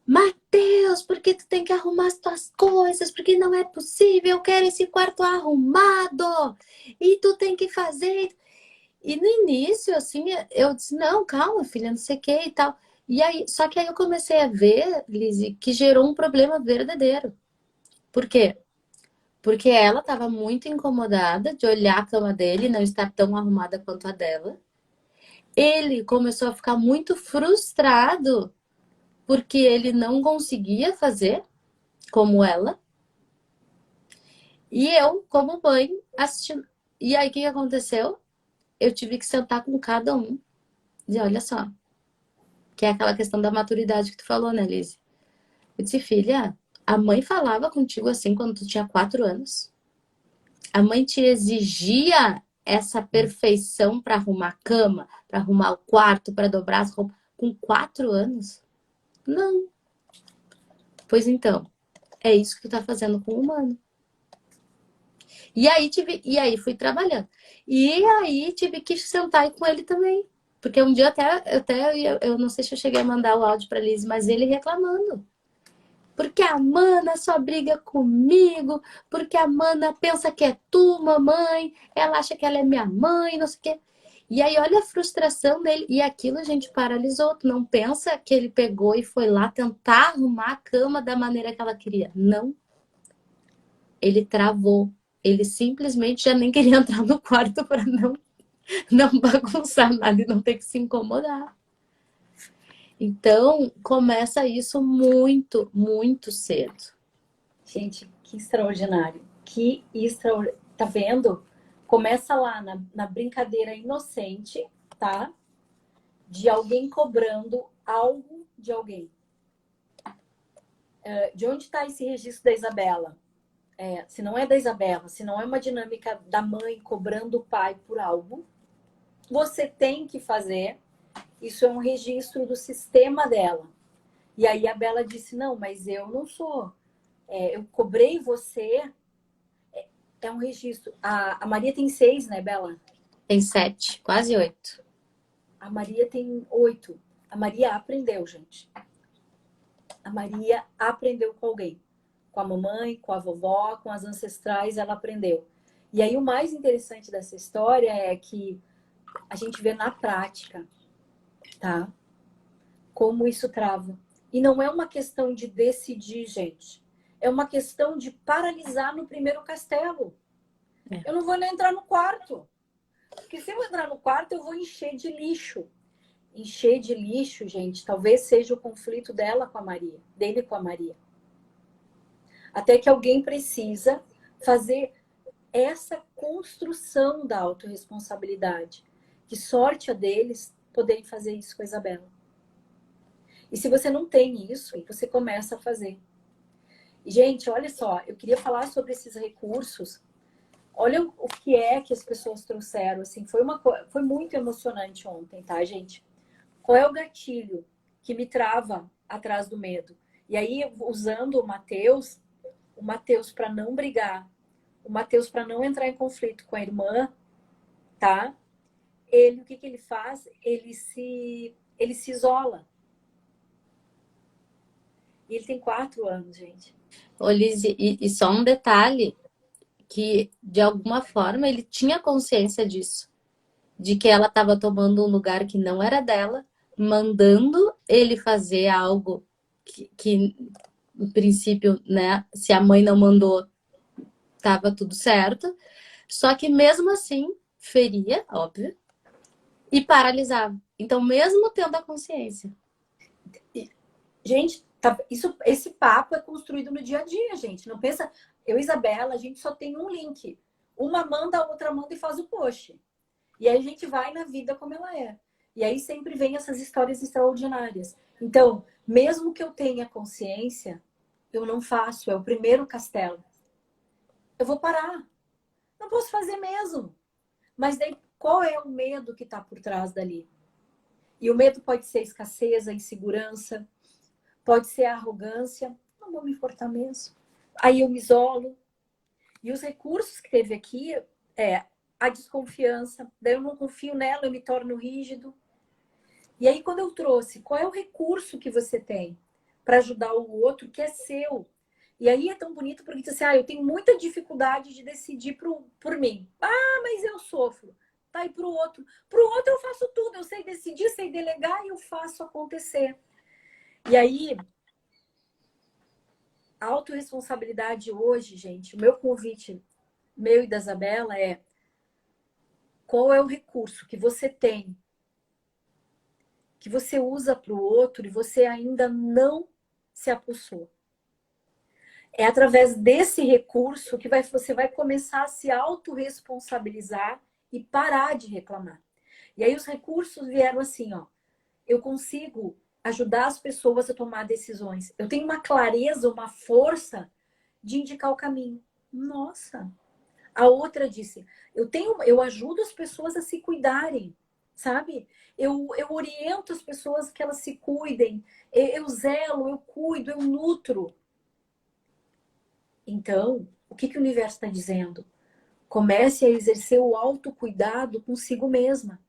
Matheus, por que tu tem que arrumar as tuas coisas? Porque não é possível, eu quero esse quarto arrumado. E tu tem que fazer. E no início, assim, eu disse, não, calma, filha, não sei o que e tal. E aí, só que aí eu comecei a ver, Lizzie, que gerou um problema verdadeiro. Por quê? Porque ela estava muito incomodada de olhar a cama dele e não estar tão arrumada quanto a dela. Ele começou a ficar muito frustrado porque ele não conseguia fazer como ela. E eu, como mãe, assistindo. E aí, o que que aconteceu? Eu tive que sentar com cada um. E olha só, que é aquela questão da maturidade que tu falou, né, Liz? Eu disse, filha, a mãe falava contigo assim quando tu tinha 4 anos. A mãe te exigia essa perfeição para arrumar a cama, para arrumar o quarto, para dobrar as roupas com 4 anos? Não. Pois então, é isso que tu tá fazendo com o humano. E aí fui trabalhando. E aí tive que sentar com ele também. Porque um dia eu não sei se eu cheguei a mandar o áudio para Liz, mas ele reclamando. Porque a mana só briga comigo, porque a mana pensa que é tu, mamãe, ela acha que ela é minha mãe, não sei o quê. E aí, olha a frustração dele. E aquilo, a gente, paralisou. Tu não pensa que ele pegou e foi lá tentar arrumar a cama da maneira que ela queria. Não. Ele travou. Ele simplesmente já nem queria entrar no quarto para não bagunçar nada e não ter que se incomodar. Então, começa isso muito, muito cedo. Gente, que extraordinário. Que extraordinário. Tá vendo? Começa lá na brincadeira inocente, tá? De alguém cobrando algo de alguém. De onde está esse registro da Isabela? Se não é da Isabela, se não é uma dinâmica da mãe cobrando o pai por algo, você tem que fazer. Isso é um registro do sistema dela. E aí a Bela disse, não, mas eu não sou. Eu cobrei você. É um registro. A Maria tem 6, né, Bela? Tem 7, quase 8. A Maria tem 8. A Maria aprendeu, gente. A Maria aprendeu com alguém. Com a mamãe, com a vovó, com as ancestrais, ela aprendeu. E aí o mais interessante dessa história é que a gente vê na prática, tá? Como isso trava. E não é uma questão de decidir, gente. É uma questão de paralisar no primeiro castelo. Eu não vou nem entrar no quarto. Porque se eu entrar no quarto, eu vou encher de lixo. Encher de lixo, gente, talvez seja o conflito dela com a Maria, dele com a Maria. Até que alguém precisa fazer essa construção da autorresponsabilidade. Que sorte a deles poderem fazer isso com a Isabela. E se você não tem isso, você começa a fazer. E, gente, olha só, eu queria falar sobre esses recursos. Olha o que é que as pessoas trouxeram. Assim, foi muito emocionante ontem, tá, gente? Qual é o gatilho que me trava atrás do medo? E aí, usando o Matheus para não brigar, o Matheus para não entrar em conflito com a irmã, tá? Ele, o que ele faz? Ele se isola. E ele tem 4 anos, gente. Ô, Liz, e só um detalhe, que de alguma forma ele tinha consciência disso, de que ela estava tomando um lugar que não era dela, mandando ele fazer algo que no princípio, né, se a mãe não mandou, estava tudo certo, só que mesmo assim feria, óbvio, e paralisava. Então, mesmo tendo a consciência. Gente, esse papo é construído no dia a dia, gente. Não pensa, eu e Isabela, a gente só tem um link. Uma manda, a outra manda e faz o post. E aí a gente vai na vida como ela é. E aí sempre vem essas histórias extraordinárias. Então, mesmo que eu tenha consciência, eu não faço. É o primeiro castelo. Eu vou parar. Não posso fazer mesmo. Mas daí, qual é o medo que está por trás dali? E o medo pode ser a escassez, a insegurança, pode ser a arrogância. Não vou me importar mesmo. Aí eu me isolo. E os recursos que teve aqui é a desconfiança, daí eu não confio nela, eu me torno rígido. E aí, quando eu trouxe, qual é o recurso que você tem para ajudar o outro que é seu? E aí é tão bonito porque diz assim, eu tenho muita dificuldade de decidir por mim. Ah, mas eu sofro. Tá, e pro outro? Pro outro eu faço tudo, eu sei decidir, sei delegar e eu faço acontecer. E aí, a autorresponsabilidade hoje, gente, o meu convite, meu e da Isabela, é qual é o recurso que você tem, que você usa para o outro e você ainda não se apossou. É através desse recurso que você vai começar a se autorresponsabilizar e parar de reclamar. E aí os recursos vieram assim, ó. Eu consigo ajudar as pessoas a tomar decisões. Eu tenho uma clareza, uma força de indicar o caminho. Nossa! A outra disse, eu ajudo as pessoas a se cuidarem, sabe? Eu oriento as pessoas que elas se cuidem. Eu zelo, eu cuido, eu nutro. Então, o que o universo está dizendo? Comece a exercer o autocuidado consigo mesma.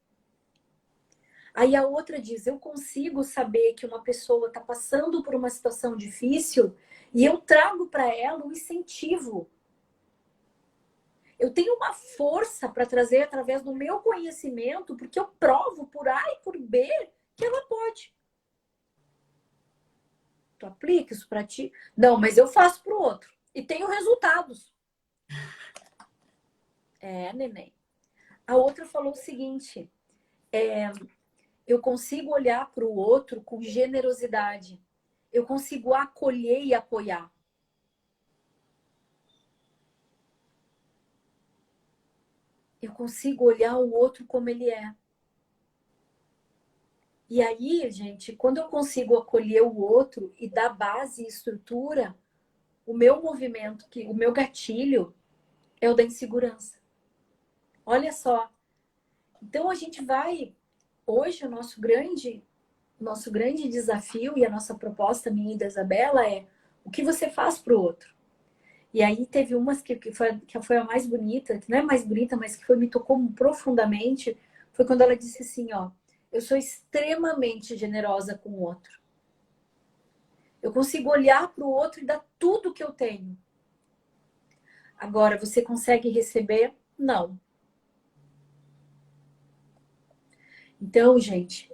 Aí a outra diz, eu consigo saber que uma pessoa está passando por uma situação difícil e eu trago para ela um incentivo. Eu tenho uma força para trazer através do meu conhecimento, porque eu provo por A e por B que ela pode. Tu aplica isso para ti? Não, mas eu faço para o outro. E tenho resultados. É, neném. A outra falou o seguinte, eu consigo olhar para o outro com generosidade. Eu consigo acolher e apoiar. Eu consigo olhar o outro como ele é. E aí, gente, quando eu consigo acolher o outro e dar base e estrutura, o meu movimento, o meu gatilho é o da insegurança. Olha só. Então a gente vai hoje nosso grande desafio e a nossa proposta minha e da Isabela é o que você faz para o outro. E aí teve umas que foi a mais bonita, que não é mais bonita, mas que me tocou profundamente, foi quando ela disse assim, ó, eu sou extremamente generosa com o outro. Eu consigo olhar para o outro e dar tudo que eu tenho. Agora, você consegue receber? Não. Então, gente,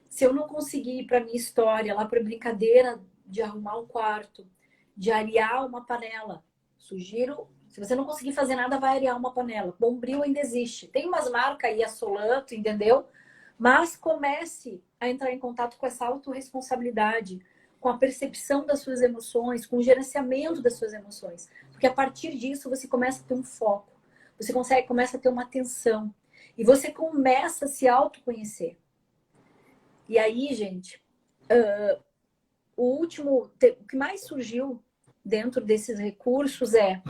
se eu não conseguir ir para minha história, lá para brincadeira de arrumar um quarto, de arear uma panela, sugiro, se você não conseguir fazer nada, vai arear uma panela. Bombril ainda existe. Tem umas marcas aí, a Solanto, entendeu? Mas comece a entrar em contato com essa autorresponsabilidade, com a percepção das suas emoções, com o gerenciamento das suas emoções. Porque a partir disso você começa a ter um foco, você começa a ter uma atenção e você começa a se autoconhecer. E aí, gente, o que mais surgiu dentro desses recursos é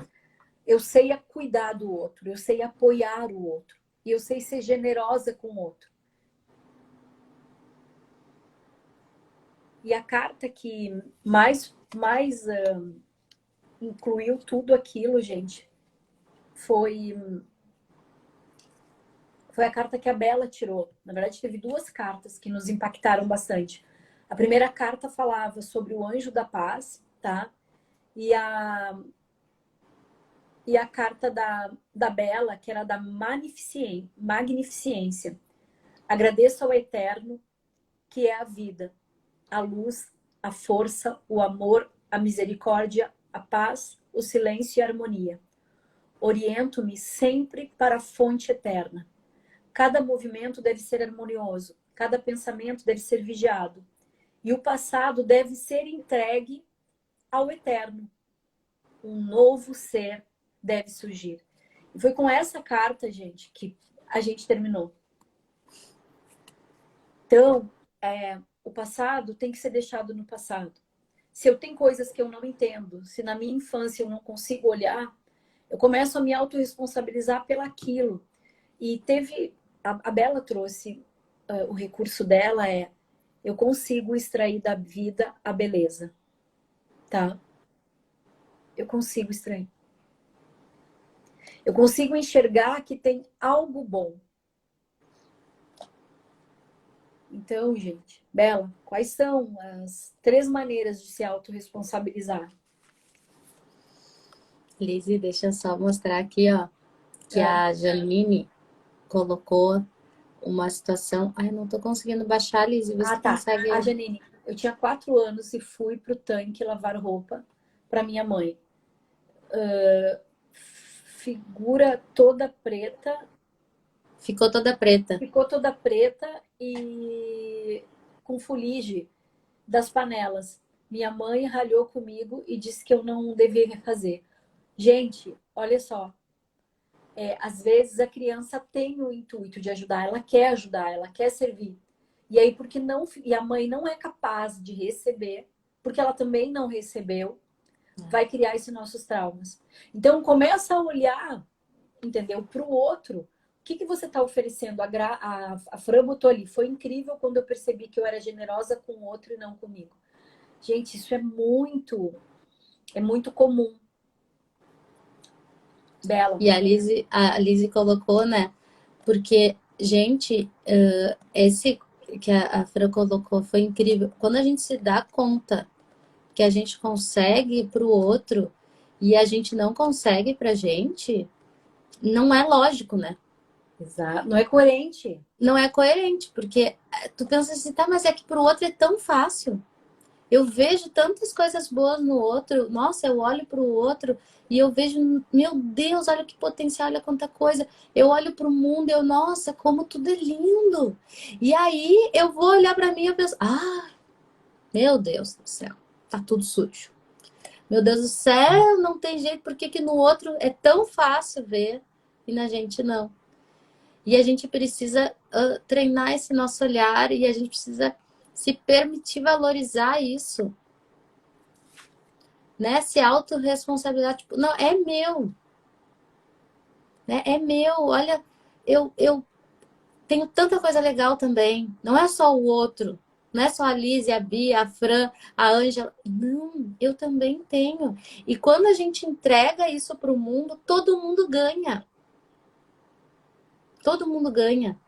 eu sei cuidar do outro, eu sei apoiar o outro e eu sei ser generosa com o outro. E a carta que mais incluiu tudo aquilo, gente, foi a carta que a Bela tirou. Na verdade, teve duas cartas que nos impactaram bastante. A primeira carta falava sobre o anjo da paz, tá? E a carta da Bela, que era da magnificência. Agradeço ao Eterno, que é a vida, a luz, a força, o amor, a misericórdia, a paz, o silêncio e a harmonia. Oriento-me sempre para a fonte eterna. Cada movimento deve ser harmonioso, cada pensamento deve ser vigiado. E o passado deve ser entregue ao Eterno. Um novo ser deve surgir. E foi com essa carta, gente, que a gente terminou. Então, o passado tem que ser deixado no passado. Se eu tenho coisas que eu não entendo, se na minha infância eu não consigo olhar, eu começo a me autorresponsabilizar pelaquilo. E a Bela trouxe, o recurso dela eu consigo extrair da vida a beleza, tá? Eu consigo extrair. Eu consigo enxergar que tem algo bom. Então, gente, Bela, quais são as 3 maneiras de se autorresponsabilizar? Lizzy, deixa eu só mostrar aqui, ó, que a Janine colocou uma situação. Ai, não tô conseguindo baixar, Lizzy. Você Tá. consegue? A Janine, eu tinha 4 anos e fui pro tanque lavar roupa para minha mãe. Figura toda preta. Ficou toda preta. Ficou toda preta e com fuligem das panelas. Minha mãe ralhou comigo e disse que eu não deveria fazer. Gente, olha só. Às vezes a criança tem o intuito de ajudar, ela quer servir. E aí, porque não. E a mãe não é capaz de receber, porque ela também não recebeu, vai criar esses nossos traumas. Então, começa a olhar, entendeu, para o outro. O que você está oferecendo? A Fran botou ali. Foi incrível quando eu percebi que eu era generosa com o outro e não comigo. Gente, isso é muito comum. Bela. E a Lizzy colocou, né? Porque, gente, esse que a Fran colocou foi incrível. Quando a gente se dá conta que a gente consegue para o outro e a gente não consegue para a gente, não é lógico, né? Exato. Não é coerente. Não é coerente, porque tu pensa assim, tá, mas é que para o outro é tão fácil. Eu vejo tantas coisas boas no outro. Nossa, eu olho para o outro e eu vejo, meu Deus, olha que potencial, olha quanta coisa. Eu olho para o mundo e eu, nossa, como tudo é lindo. E aí eu vou olhar para mim e eu penso, ah, meu Deus do céu, tá tudo sujo. Meu Deus do céu, não tem jeito, por que que no outro é tão fácil ver e na gente não? E a gente precisa treinar esse nosso olhar e a gente precisa se permitir valorizar isso, né? Se autorresponsabilidade, tipo, não, é meu, né? É meu, olha, eu tenho tanta coisa legal também, não é só o outro, não é só a Liz, a Bia, a Fran, a Ângela, não, eu também tenho. E quando a gente entrega isso para o mundo, todo mundo ganha. Todo mundo ganha.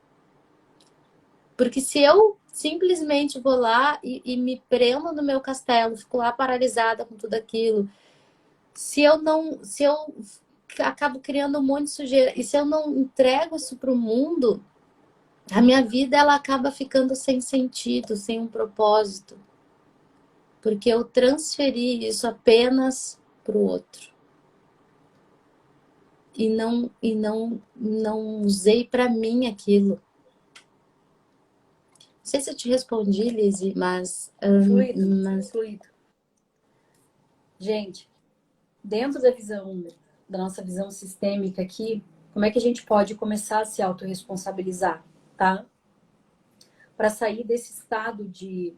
Porque se eu simplesmente vou lá e me prendo no meu castelo, fico lá paralisada com tudo aquilo, se eu acabo criando um monte de sujeira e se eu não entrego isso para o mundo, a minha vida ela acaba ficando sem sentido, sem um propósito, porque eu transferi isso apenas para o outro e não usei para mim aquilo. Não sei se eu te respondi, Lizzy, mas, Fluido. Gente, dentro da nossa visão sistêmica aqui, como é que a gente pode começar a se autorresponsabilizar, tá? Para sair desse estado de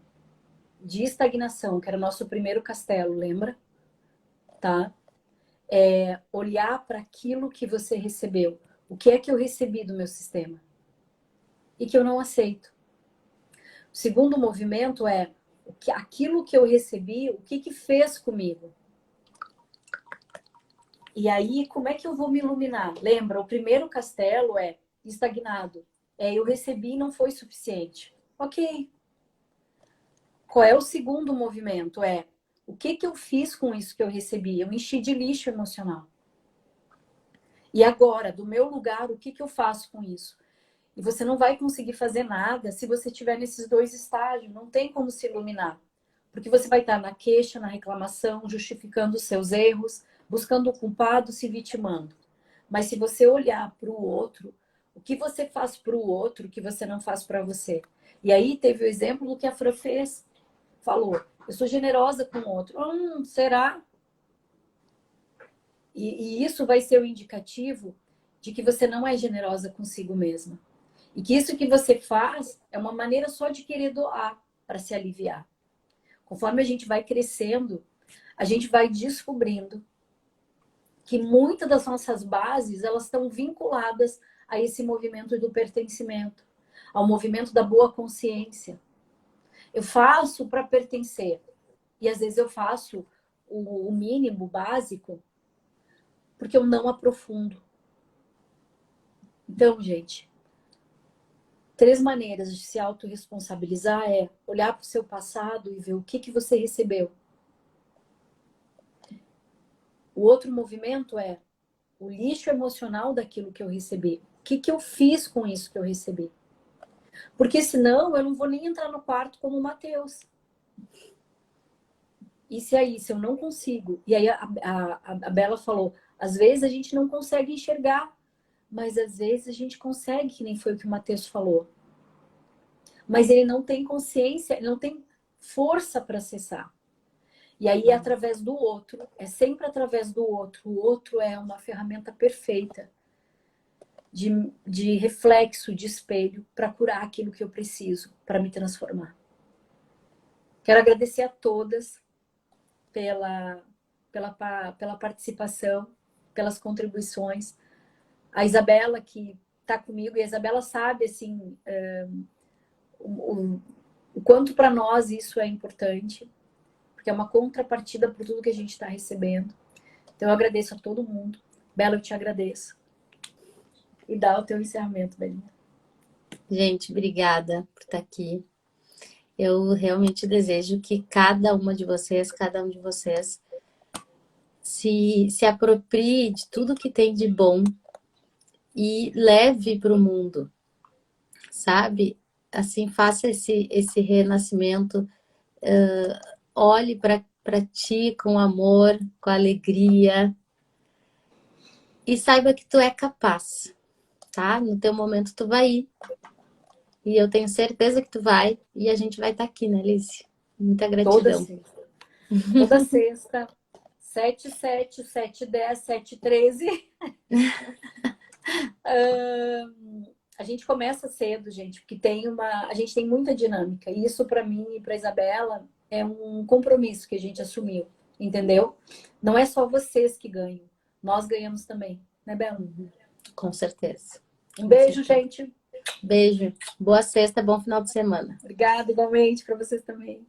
estagnação, que era o nosso primeiro castelo, lembra? Tá? Olhar para aquilo que você recebeu. O que é que eu recebi do meu sistema? E que eu não aceito. O segundo movimento é aquilo que eu recebi, o que fez comigo? E aí, como é que eu vou me iluminar? Lembra, o primeiro castelo é estagnado. Eu recebi e não foi suficiente. Ok. Qual é o segundo movimento? O que eu fiz com isso que eu recebi? Eu enchi de lixo emocional. E agora, do meu lugar, o que eu faço com isso? E você não vai conseguir fazer nada se você estiver nesses 2 estágios. Não tem como se iluminar. Porque você vai estar na queixa, na reclamação, justificando os seus erros, buscando o culpado, se vitimando. Mas se você olhar para o outro, o que você faz para o outro que você não faz para você? E aí teve o exemplo do que a Fran fez. Falou, eu sou generosa com o outro. Será? E isso vai ser o indicativo de que você não é generosa consigo mesma. E que isso que você faz é uma maneira só de querer doar para se aliviar. Conforme a gente vai crescendo, a gente vai descobrindo que muitas das nossas bases elas estão vinculadas a esse movimento do pertencimento, ao movimento da boa consciência. Eu faço para pertencer e às vezes eu faço o mínimo, o básico, porque eu não aprofundo. Então, gente, 3 maneiras de se autorresponsabilizar é olhar para o seu passado e ver o que você recebeu. O outro movimento é o lixo emocional daquilo que eu recebi. O que eu fiz com isso que eu recebi? Porque senão eu não vou nem entrar no quarto como o Matheus. E se eu não consigo? E aí a Bela falou, às vezes a gente não consegue enxergar, mas às vezes a gente consegue, que nem foi o que o Matheus falou. Mas ele não tem consciência, ele não tem força para acessar. E aí é através do outro, é sempre através do outro. O outro é uma ferramenta perfeita de reflexo, de espelho, para curar aquilo que eu preciso, para me transformar. Quero agradecer a todas pela participação, pelas contribuições. A Isabela, que está comigo, e a Isabela sabe, assim, o quanto para nós isso é importante, porque é uma contrapartida por tudo que a gente está recebendo. Então, eu agradeço a todo mundo. Bela, eu te agradeço. E dá o teu encerramento, Belinha. Gente, obrigada por estar aqui. Eu realmente desejo que cada uma de vocês, cada um de vocês, se aproprie de tudo que tem de bom e leve para o mundo, sabe? Assim, faça esse renascimento, olhe para ti com amor, com alegria e saiba que tu é capaz, tá? No teu momento tu vai ir. E eu tenho certeza que tu vai e a gente vai estar aqui, né, Alice? Muita gratidão. Toda sexta. 7h07, 7h10, 7h13. A gente começa cedo, gente, porque a gente tem muita dinâmica. E isso, para mim e para Isabela, é um compromisso que a gente assumiu, entendeu? Não é só vocês que ganham, nós ganhamos também, né, Bela? Com certeza. Um beijo, gente. Beijo. Boa sexta, bom final de semana. Obrigada, igualmente, para vocês também.